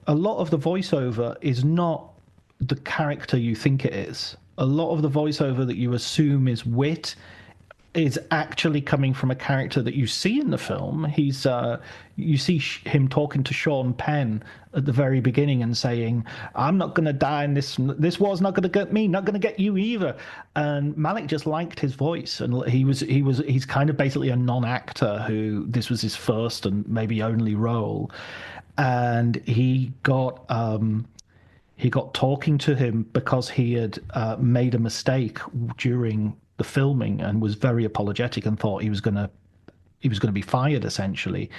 voiceover is not the character you think it is. A lot of the voiceover that you assume is wit is actually coming from a character that you see in the film. You see him talking to Sean Penn at the very beginning and saying, "I'm not going to die in this. This war's not going to get me. Not going to get you either." And Malick just liked his voice, and he's kind of basically a non-actor who this was his first and maybe only role, and he got talking to him because he had made a mistake during the filming and was very apologetic and thought he was going to be fired essentially.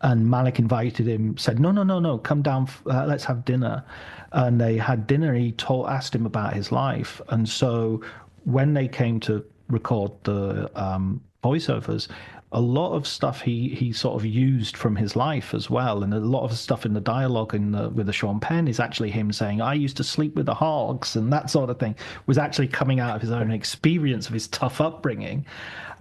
And Malick invited him, said, "No, no, no, no, come down, let's have dinner." And they had dinner. Asked him about his life, and so when they came to record the voiceovers, a lot of stuff he sort of used from his life as well, and a lot of stuff in the dialogue with the Sean Penn is actually him saying, "I used to sleep with the hogs," and that sort of thing was actually coming out of his own experience of his tough upbringing.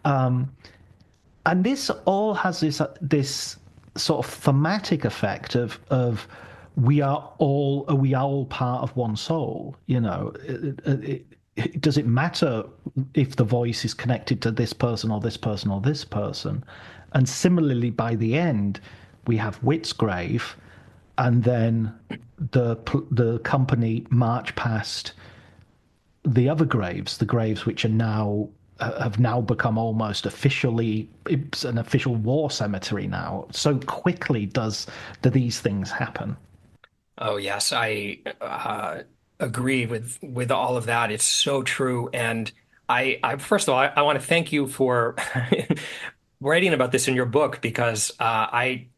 And this all has this sort of thematic effect of we are all part of one soul. Does it matter if the voice is connected to this person or this person or this person? And similarly, by the end, we have Whit's grave, and then the company march past the other graves, the graves which are now have now become almost officially, it's an official war cemetery now. So quickly do these things happen. Oh yes, I agree with all of that. It's so true. And I first of all, I want to thank you for writing about this in your book because I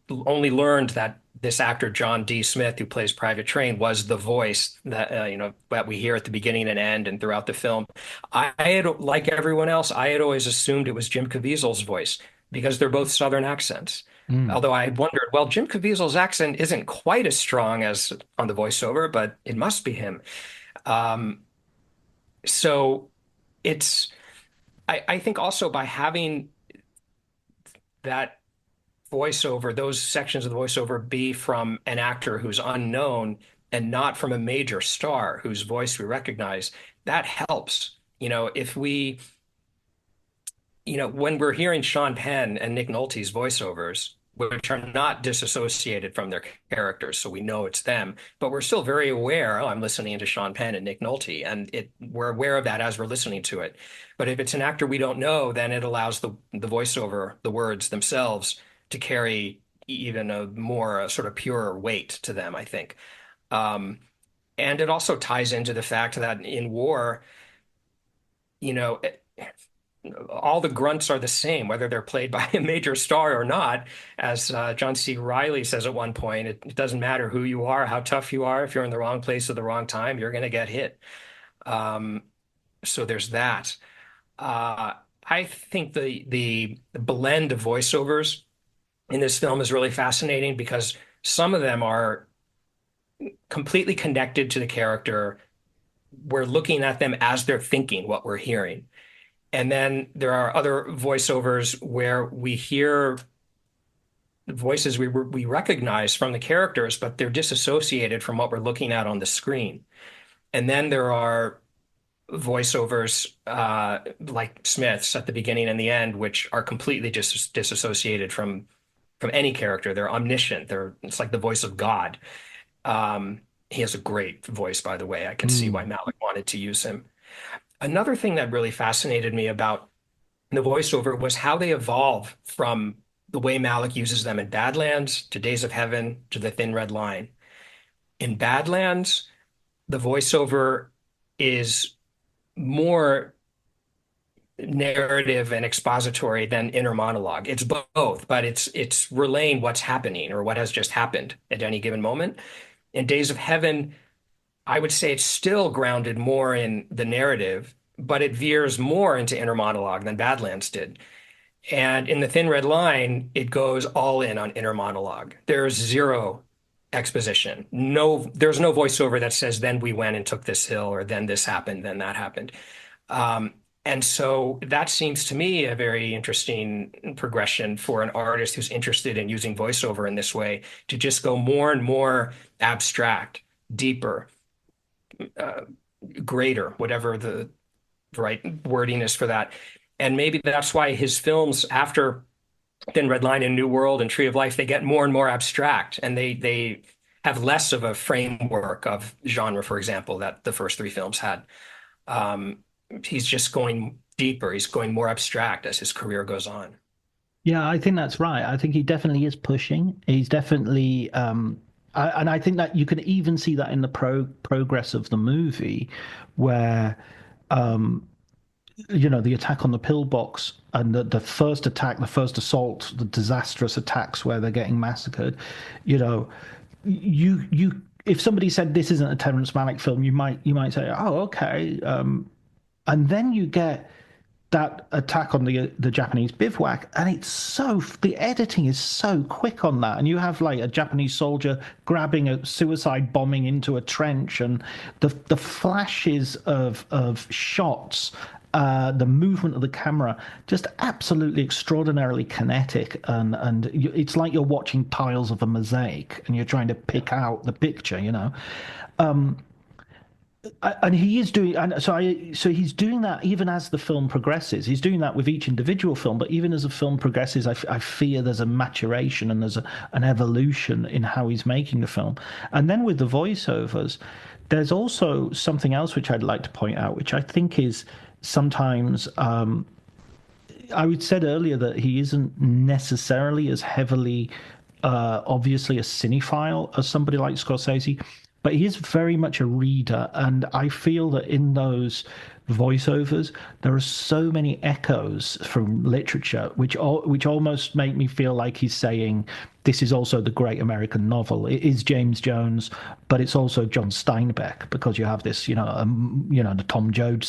only learned that this actor John D. Smith, who plays Private Train, was the voice that that we hear at the beginning and end and throughout the film. I had, like everyone else, I had always assumed it was Jim Caviezel's voice because they're both Southern accents. Mm. Although I wondered, well, Jim Caviezel's accent isn't quite as strong as on the voiceover, but it must be him. Um, so it's, I think also by having that voiceover, those sections of the voiceover be from an actor who's unknown and not from a major star whose voice we recognize, that helps. If we, when we're hearing Sean Penn and Nick Nolte's voiceovers, which are not disassociated from their characters, so we know it's them, but we're still very aware, oh, I'm listening to Sean Penn and Nick Nolte, and we're aware of that as we're listening to it. But if it's an actor we don't know, then it allows the voiceover, the words themselves, to carry even a more sort of pure weight to them, I think. Um, and it also ties into the fact that in war, you know, all the grunts are the same, whether they're played by a major star or not. As John C. Reilly says at one point, it doesn't matter who you are, how tough you are. If you're in the wrong place at the wrong time, you're going to get hit. Um, so there's that. Uh, I think the blend of voiceovers in this film is really fascinating because some of them are completely connected to the character. We're looking at them as they're thinking what we're hearing. And then there are other voiceovers where we hear voices we recognize from the characters, but they're disassociated from what we're looking at on the screen. And then there are voiceovers like Smith's at the beginning and the end, which are completely disassociated from any character. They're omniscient. It's like the voice of God. He has a great voice, by the way. I can see why Malick wanted to use him. Another thing that really fascinated me about the voiceover was how they evolve from the way Malick uses them in Badlands to Days of Heaven to The Thin Red Line. In Badlands, the voiceover is more narrative and expository than inner monologue. It's both, but it's relaying what's happening or what has just happened at any given moment. In Days of Heaven, I would say it's still grounded more in the narrative, but it veers more into inner monologue than Badlands did. And in The Thin Red Line, it goes all in on inner monologue. There's zero exposition. There's no voiceover that says, then we went and took this hill, or then this happened, then that happened. And so that seems to me a very interesting progression for an artist who's interested in using voiceover in this way, to just go more and more abstract, deeper, greater, whatever the right wording is for that. And maybe that's why his films after Thin Red Line and New World and Tree of Life, they get more and more abstract, and they have less of a framework of genre, for example, that the first three films had. He's just going deeper. He's going more abstract as his career goes on. Yeah, I think that's right. I think he definitely is pushing. He's definitely, and I think that you can even see that in the progress of the movie, where, the attack on the pillbox and the first attack, the first assault, the disastrous attacks where they're getting massacred. You if somebody said this isn't a Terrence Malick film, you might say, oh, okay. And then you get that attack on the Japanese bivouac, and the editing is so quick on that, and you have like a Japanese soldier grabbing a suicide bombing into a trench, and the flashes of shots, the movement of the camera, just absolutely extraordinarily kinetic, and it's like you're watching tiles of a mosaic and you're trying to pick out the picture. And he is doing, and so he's doing that even as the film progresses. He's doing that with each individual film, but even as the film progresses, I fear there's a maturation and there's an evolution in how he's making the film. And then with the voiceovers, there's also something else which I'd like to point out, which I think is sometimes, I would said earlier that he isn't necessarily as heavily, obviously a cinephile as somebody like Scorsese, but he is very much a reader, and I feel that in those voiceovers there are so many echoes from literature, which almost make me feel like he's saying this is also the great American novel. It is James Jones, but it's also John Steinbeck, because you have this, the Tom Joad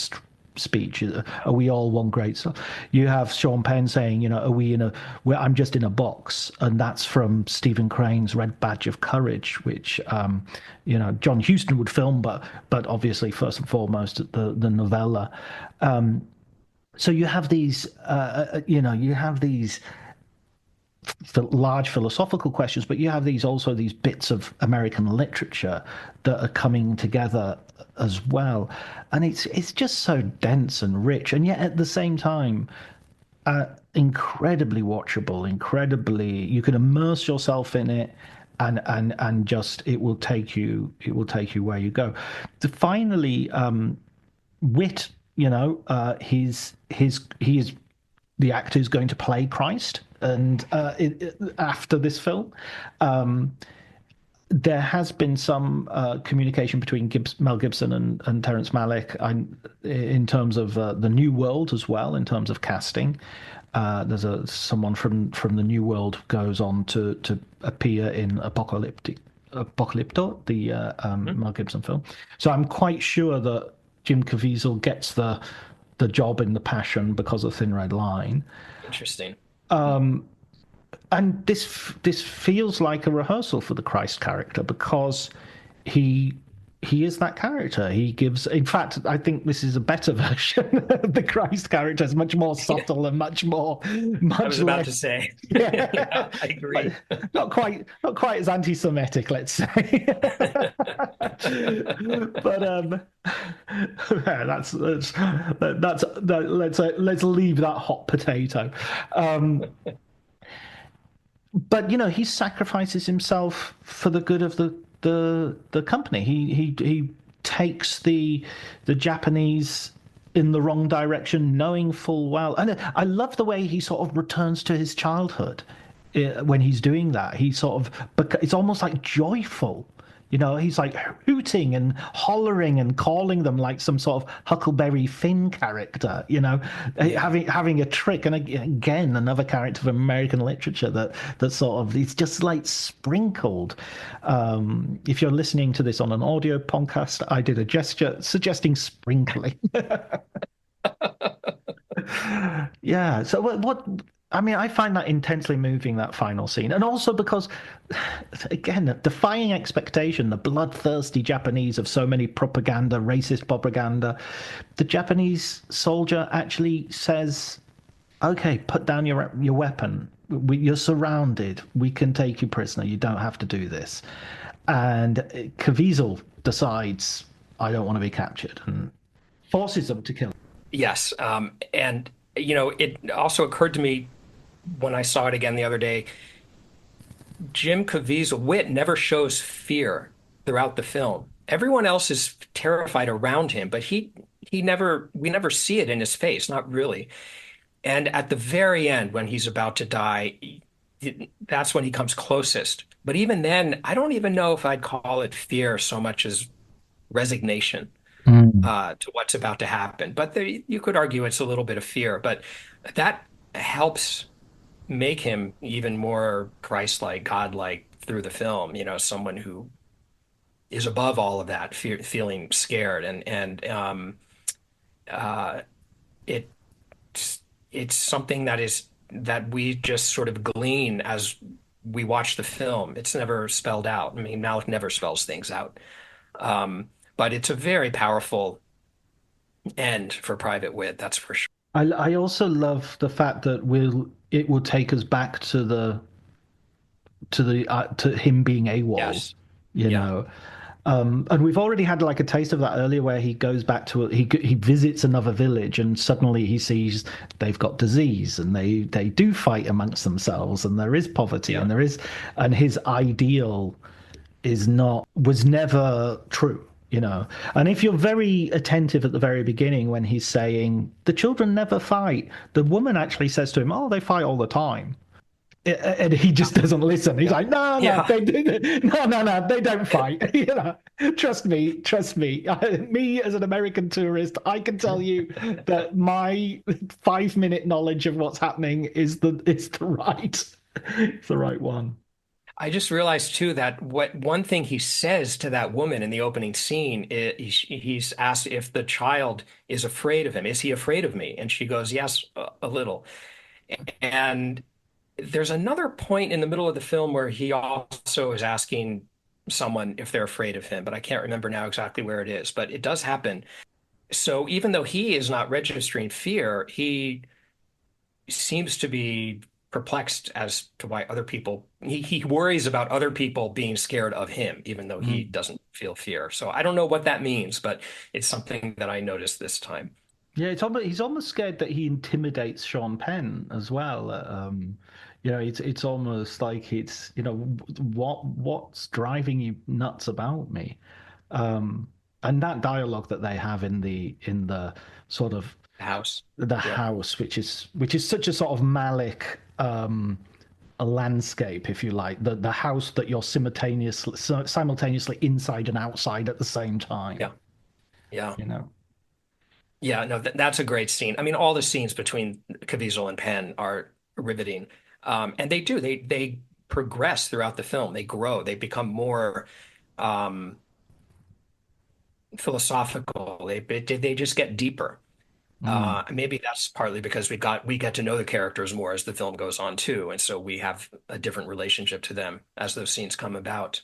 speech, are we all one great soul? You have Sean Penn saying, I'm just in a box, and that's from Stephen Crane's Red Badge of Courage, which John Huston would film, but obviously first and foremost the novella. So you have these large philosophical questions, but you have these bits of American literature that are coming together as well, and it's just so dense and rich, and yet at the same time, incredibly watchable. You can immerse yourself in it, and just it will take you where you go. Finally, Wit, he is the actor who's going to play Christ, and after this film, there has been some communication between Mel Gibson and Terrence Malick in terms of the New World as well, in terms of casting. There's someone from the New World goes on to appear in Apocalypto, the Mel Gibson film. So I'm quite sure that Jim Caviezel gets the job in The Passion because of Thin Red Line. Interesting. and this feels like a rehearsal for the Christ character because he he is that character. He gives, in fact, I think this is a better version of the Christ character. It's much more subtle and I much was about less, to say. yeah, Yeah, I but agree. not quite as anti-Semitic, let's say. But yeah, let's leave that hot potato. Um, but he sacrifices himself for the good of the company. He takes the Japanese in the wrong direction, knowing full well. And I love the way he sort of returns to his childhood when he's doing that. He sort of, it's almost like joyful. He's like hooting and hollering and calling them like some sort of Huckleberry Finn character, Yeah. having a trick. And again, another character from American literature that sort of, it's just like sprinkled. If you're listening to this on an audio podcast, I did a gesture suggesting sprinkling. Yeah. So what I mean, I find that intensely moving, that final scene. And also because, again, defying expectation, the bloodthirsty Japanese of so many propaganda, racist propaganda, the Japanese soldier actually says, okay, put down your weapon. You're surrounded. We can take you prisoner. You don't have to do this. And Caviezel decides, I don't want to be captured, and forces them to kill. Yes. And, it also occurred to me when I saw it again the other day, Jim Caviezel, Wit never shows fear throughout the film. Everyone else is terrified around him, but we never see it in his face, not really. And at the very end, when he's about to die, that's when he comes closest. But even then, I don't even know if I'd call it fear so much as resignation Mm. to what's about to happen. But you could argue it's a little bit of fear, but that helps make him even more Christ-like, God-like through the film. Someone who is above all of that, feeling scared, and uh, it it's something that we just sort of glean as we watch the film. It's never spelled out. I mean, Malick never spells things out. But it's a very powerful end for Private Wit, that's for sure. I also love the fact that it will take us back to him being AWOL, Yes. you Yeah. know. And we've already had like a taste of that earlier, where he goes back to he visits another village, and suddenly he sees they've got disease, and they do fight amongst themselves, and there is poverty, Yeah. and his ideal was never true. And if you're very attentive at the very beginning, when he's saying the children never fight, the woman actually says to him, "Oh, they fight all the time." And he just doesn't listen. He's Yeah. like, no, no, Yeah. they do, no, they don't fight. Trust me, trust me. Me as an American tourist, I can tell you that my 5 minute knowledge of what's happening is the right, it's the right one. I just realized too that what one thing he says to that woman in the opening scene is he's asked if the child is afraid of him. Is he afraid of me? And she goes, yes, a little. And there's another point in the middle of the film where he also is asking someone if they're afraid of him, but I can't remember now exactly where it is, but it does happen. So even though he is not registering fear, he seems to be perplexed as to why he worries about other people being scared of him, even though he Mm. doesn't feel fear. So I don't know what that means, but it's something that I noticed this time. Yeah, he's almost scared that he intimidates Sean Penn as well. It's almost like what's driving you nuts about me. And that dialogue that they have in the sort of The house. the Yeah. house, which is such a sort of Malick a landscape, if you like, the house that you're simultaneously inside and outside at the same time. Yeah. Yeah. You know. Yeah, no, that's a great scene. I mean, all the scenes between Caviezel and Penn are riveting. And they progress throughout the film. They grow. They become more um, philosophical. They just get deeper. Maybe that's partly because we get to know the characters more as the film goes on too, and so we have a different relationship to them as those scenes come about.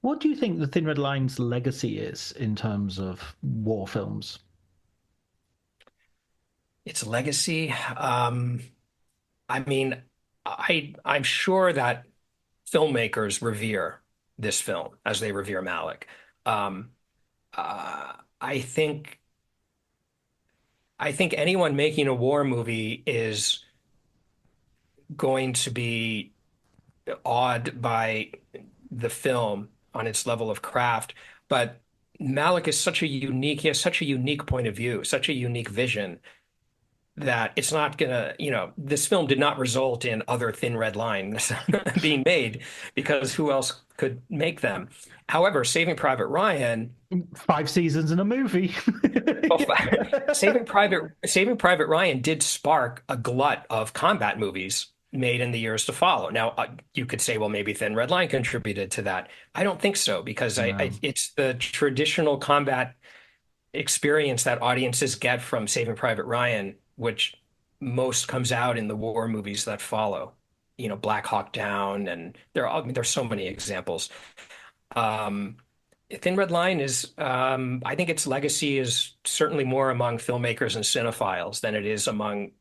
What do you think the Thin Red Line's legacy is in terms of war films? Its legacy, I mean, I'm sure that filmmakers revere this film as they revere Malick. Um, I think anyone making a war movie is going to be awed by the film on its level of craft. But Malick is he has such a unique point of view, such a unique vision that it's not gonna, this film did not result in other Thin Red Lines being made because who else could make them? However, Saving Private Ryan. 5 seasons in a movie. Well, Saving Private Ryan did spark a glut of combat movies made in the years to follow. Now, you could say, well, maybe Thin Red Line contributed to that. I don't think so because No. it's the traditional combat experience that audiences get from Saving Private Ryan, which most comes out in the war movies that follow. Black Hawk Down, and there's so many examples. Um, Thin Red Line is, I think its legacy is certainly more among filmmakers and cinephiles than it is among,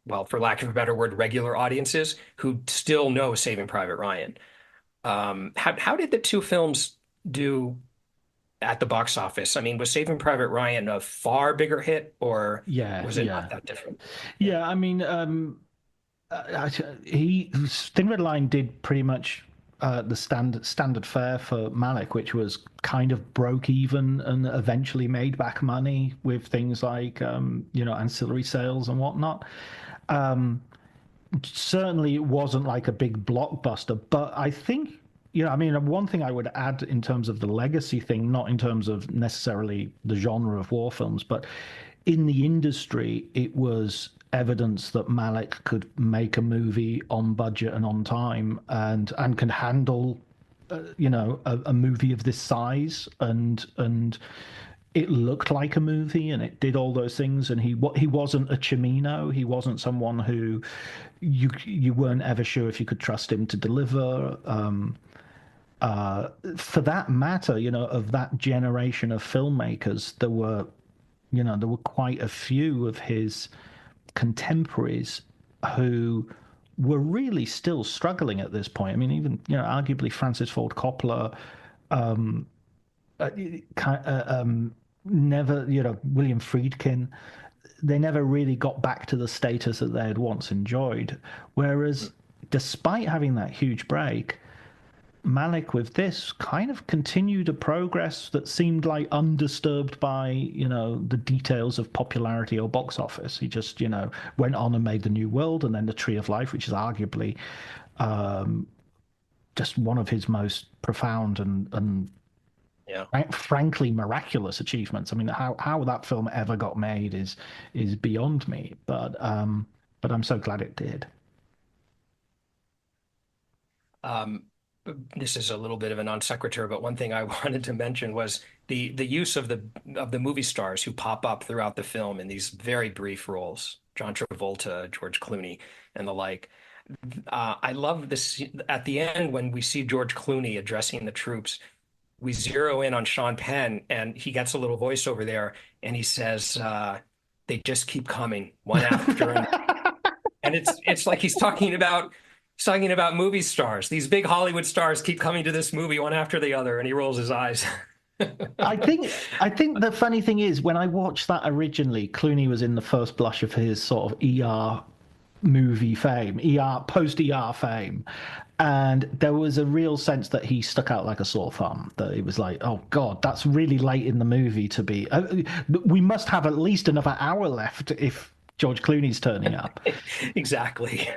well, for lack of a better word, regular audiences who still know Saving Private Ryan. How did the two films do at the box office? I mean, was Saving Private Ryan a far bigger hit, or Yeah, was it yeah. not that different? Yeah, I mean, Thin Red Line did pretty much the standard fare for Malick, which was kind of broke even and eventually made back money with things like ancillary sales and whatnot. Certainly, it wasn't like a big blockbuster, but I think. I mean, one thing I would add in terms of the legacy thing, not in terms of necessarily the genre of war films, but in the industry, it was evidence that Malick could make a movie on budget and on time, and can handle, a movie of this size, and it looked like a movie, and it did all those things. And he wasn't a Cimino. He wasn't someone who you weren't ever sure if you could trust him to deliver. For that matter, of that generation of filmmakers, there were quite a few of his contemporaries who were really still struggling at this point. I mean, even, arguably Francis Ford Coppola, uh, never, William Friedkin, they never really got back to the status that they had once enjoyed. Whereas, despite having that huge break, Malick with this kind of continued a progress that seemed like undisturbed by, the details of popularity or box office. He just, went on and made The New World and then The Tree of Life, which is arguably just one of his most profound and Yeah. frankly miraculous achievements. I mean, how that film ever got made is beyond me, but I'm so glad it did. Um, this is a little bit of a non sequitur, but one thing I wanted to mention was the use of the movie stars who pop up throughout the film in these very brief roles, John Travolta, George Clooney, and the like. I love this at the end when we see George Clooney addressing the troops. We zero in on Sean Penn, and he gets a little voiceover there, and he says, "They just keep coming, one after another." And it's like he's talking about movie stars. These big Hollywood stars keep coming to this movie one after the other, and he rolls his eyes. I think the funny thing is when I watched that originally, Clooney was in the first blush of his sort of ER movie fame, ER post ER fame, and there was a real sense that he stuck out like a sore thumb. That it was like, oh God, that's really late in the movie to be. We must have at least another hour left if George Clooney's turning up. Exactly.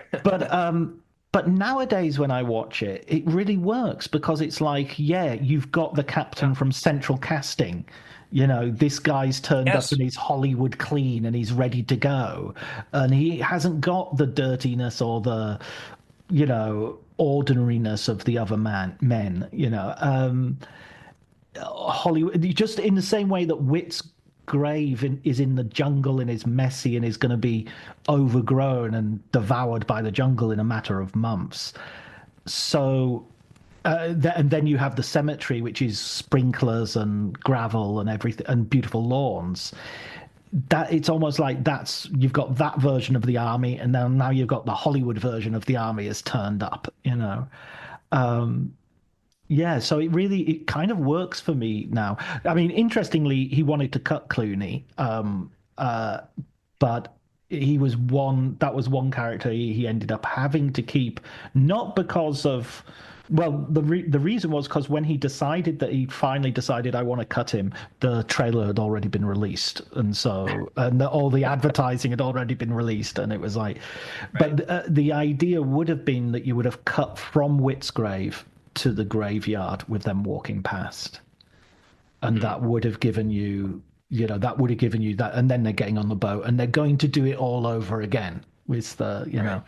But nowadays, when I watch it, it really works because it's like, yeah, you've got the captain from Central Casting. This guy's turned up Yes. and he's Hollywood clean and he's ready to go. And he hasn't got the dirtiness or the, ordinariness of the other men. Hollywood, just in the same way that wits grave is in the jungle and is messy and is going to be overgrown and devoured by the jungle in a matter of months. So, and then you have the cemetery, which is sprinklers and gravel and everything and beautiful lawns. That it's almost like you've got that version of the army, and then now you've got the Hollywood version of the army has turned up, you know. Yeah, so it kind of works for me now. I mean, interestingly, he wanted to cut Clooney, but that was one character he ended up having to keep, not because of, well, the reason was because when he finally decided I want to cut him, the trailer had already been released, and all the advertising had already been released, and it was like, right. But the idea would have been that you would have cut from Whit's grave to the graveyard with them walking past, and that would have given you, that, and then they're getting on the boat and they're going to do it all over again with the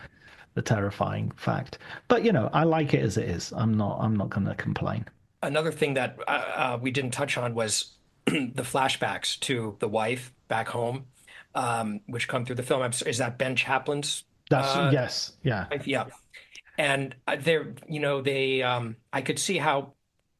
terrifying fact. But I like it as it is. I'm not going to complain. Another thing that we didn't touch on was the flashbacks to the wife back home, which come through the film. Is that Ben Chaplin's? Yes, yeah, yeah. And I could see how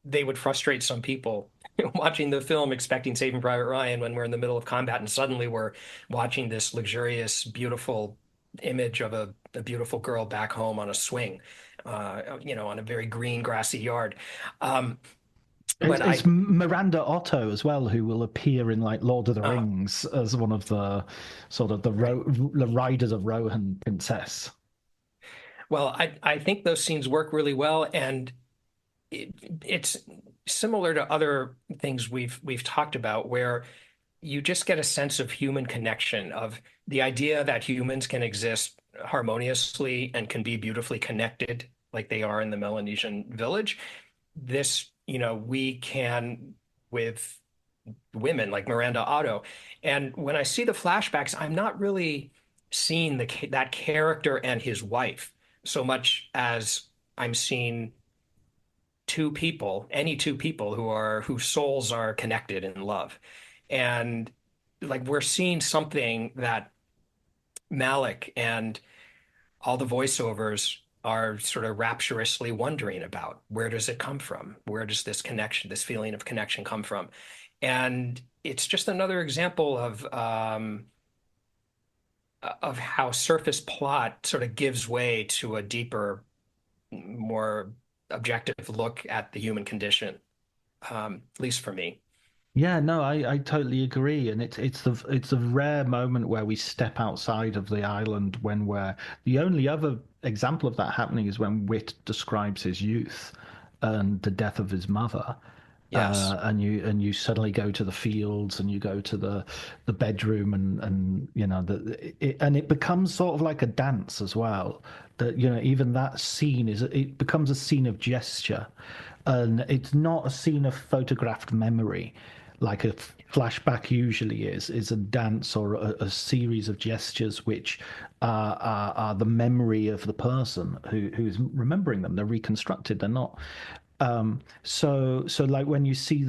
they would frustrate some people watching the film, expecting Saving Private Ryan when we're in the middle of combat, and suddenly we're watching this luxurious, beautiful image of a beautiful girl back home on a swing, on a very green, grassy yard. It's Miranda Otto as well, who will appear in like Lord of the Rings as one of the sort of the riders of Rohan Princess. Well, I think those scenes work really well, and it's similar to other things we've talked about, where you just get a sense of human connection, of the idea that humans can exist harmoniously and can be beautifully connected like they are in the Melanesian village. This, we can with women like Miranda Otto. And when I see the flashbacks, I'm not really seeing that character and his wife so much as I'm seeing any two people whose souls are connected in love. And like we're seeing something that Malick and all the voiceovers are sort of rapturously wondering about. Where does it come from? Where does this connection, this feeling of connection come from? And it's just another example of how surface plot sort of gives way to a deeper, more objective look at the human condition, at least for me. Yeah, no, I totally agree, and it's a rare moment where we step outside of the island, when the only other example of that happening is when Whit describes his youth and the death of his mother. Yes. And you suddenly go to the fields, and you go to the bedroom, and it becomes sort of like a dance as well. That even that scene it becomes a scene of gesture, and it's not a scene of photographed memory like a flashback usually is. Is a dance or a series of gestures which are the memory of the person who's remembering them. They're reconstructed. They're not. So like when you see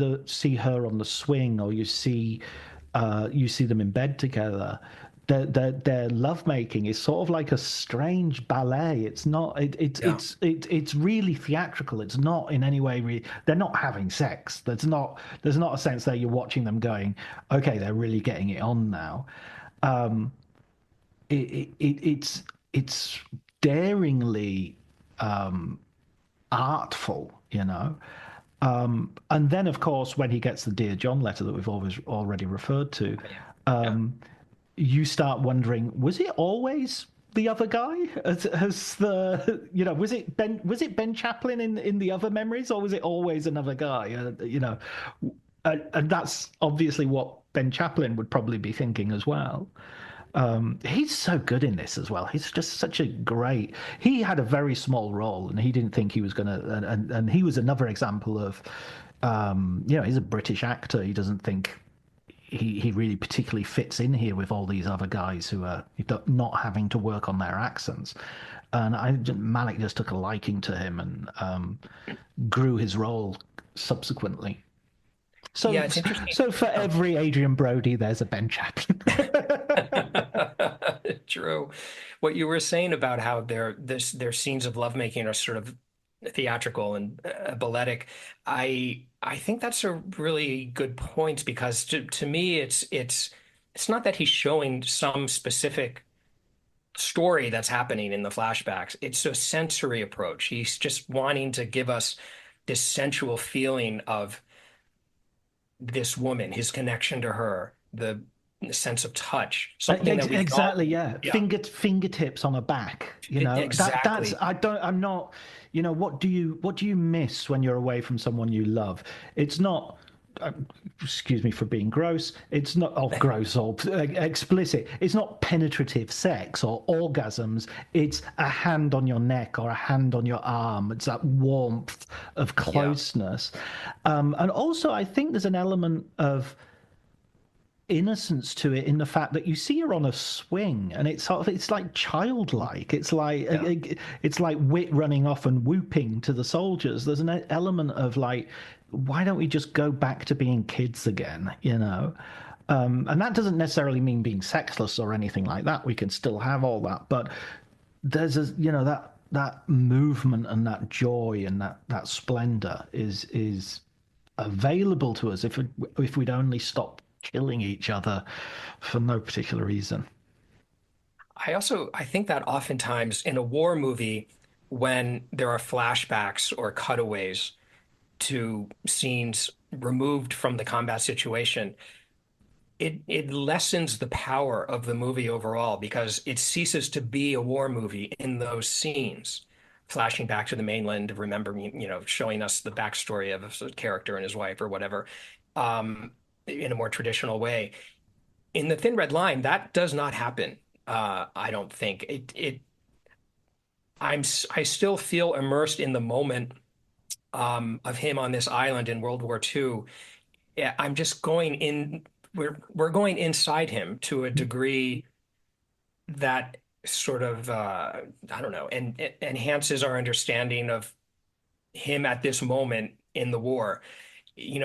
her on the swing, or you see them in bed together, their lovemaking is sort of like a strange ballet. It's not. It's really theatrical. It's not in any way. They're not having sex. There's not a sense that you're watching them going, okay, they're really getting it on now. It's daringly artful, and then of course when he gets the Dear John letter that we've already referred to, you start wondering, was it always the other guy? Was it Ben Chaplin in the other memories, or was it always another guy? And that's obviously what Ben Chaplin would probably be thinking as well. He's so good in this as well. He's just such a great. He had a very small role, and he didn't think he was gonna. And he was another example of, he's a British actor. He doesn't think he really particularly fits in here with all these other guys who are not having to work on their accents. And Malick just took a liking to him and grew his role subsequently. So, Yeah, it's interesting. so for every Adrian Brody, there's a Ben Chaplin. True. What you were saying about how their scenes of lovemaking are sort of theatrical and balletic, I think that's a really good point because to me it's not that he's showing some specific story that's happening in the flashbacks. It's a sensory approach. He's just wanting to give us this sensual feeling of this woman, his connection to her, the sense of touch, something that we can all, Exactly, yeah. yeah, Fingertips on a back, that's exactly. I'm not, what do you miss when you're away from someone you love? It's not, excuse me for being gross, it's not gross or explicit. It's not penetrative sex or orgasms. It's a hand on your neck or a hand on your arm. It's that warmth of closeness. And also I think there's an element of innocence to it in the fact that you see her on a swing and it's like childlike. It's like Wit running off and whooping to the soldiers. There's an element of like, why don't we just go back to being kids again, and that doesn't necessarily mean being sexless or anything like that. We can still have all that, but there's that movement and that joy and that splendor is available to us if we'd only stop killing each other for no particular reason. I think that oftentimes in a war movie, when there are flashbacks or cutaways to scenes removed from the combat situation, it lessens the power of the movie overall because it ceases to be a war movie in those scenes. Flashing back to the mainland, remembering, showing us the backstory of a character and his wife or whatever, in a more traditional way. In the Thin Red Line, that does not happen. I don't think I still feel immersed in the moment of him on this island in World War II. Yeah, I'm just going in. We're going inside him to a degree that sort of I don't know, and enhances our understanding of him at this moment in the war.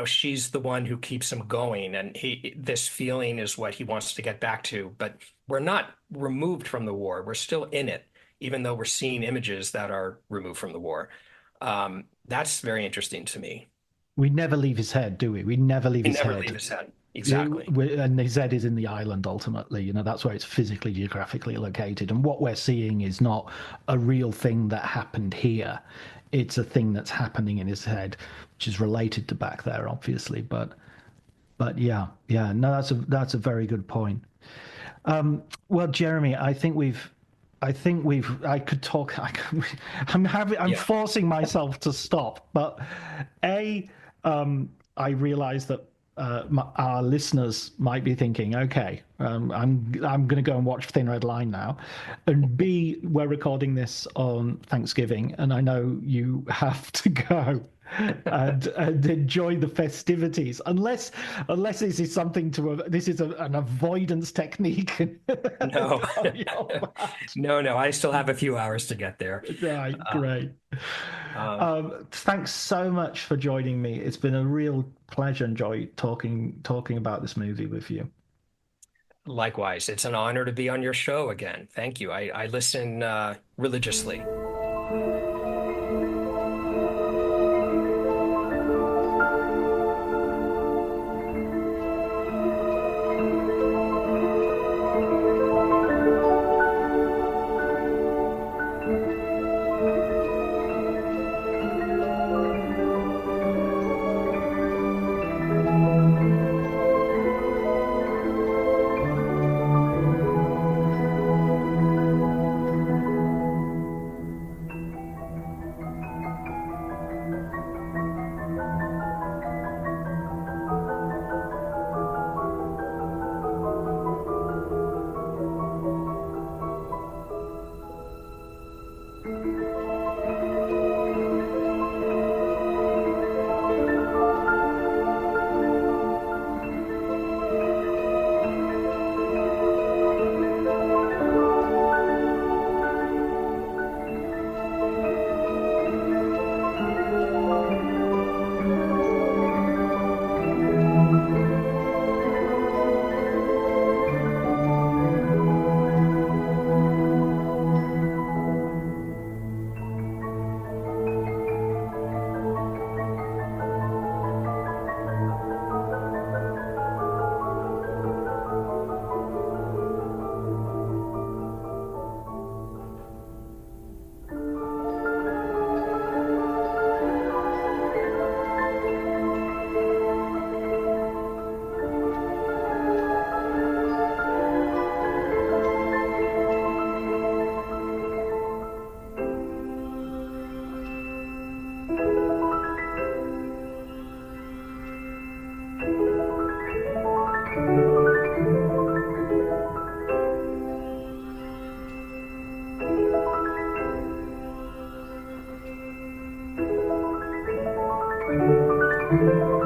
She's the one who keeps him going, and this feeling is what he wants to get back to. But we're not removed from the war. We're still in it, even though we're seeing images that are removed from the war. That's very interesting to me. We never leave his head, do we? We never leave his never head. leave his head. Exactly. And his head is in the island ultimately. That's where it's physically, geographically located. And what we're seeing is not a real thing that happened here. It's a thing that's happening in his head, which is related to back there, obviously. But yeah. No, that's a very good point. Well, Jeremy, I could talk. I'm forcing myself to stop, but I realize that our listeners might be thinking, okay, I'm going to go and watch Thin Red Line now, and B, we're recording this on Thanksgiving, and I know you have to go and enjoy the festivities, unless this is something this is an avoidance technique. No, no, I still have a few hours to get there. Right, great. Thanks so much for joining me. It's been a real pleasure and joy talking about this movie with you. Likewise, it's an honor to be on your show again. Thank you. I listen religiously. you.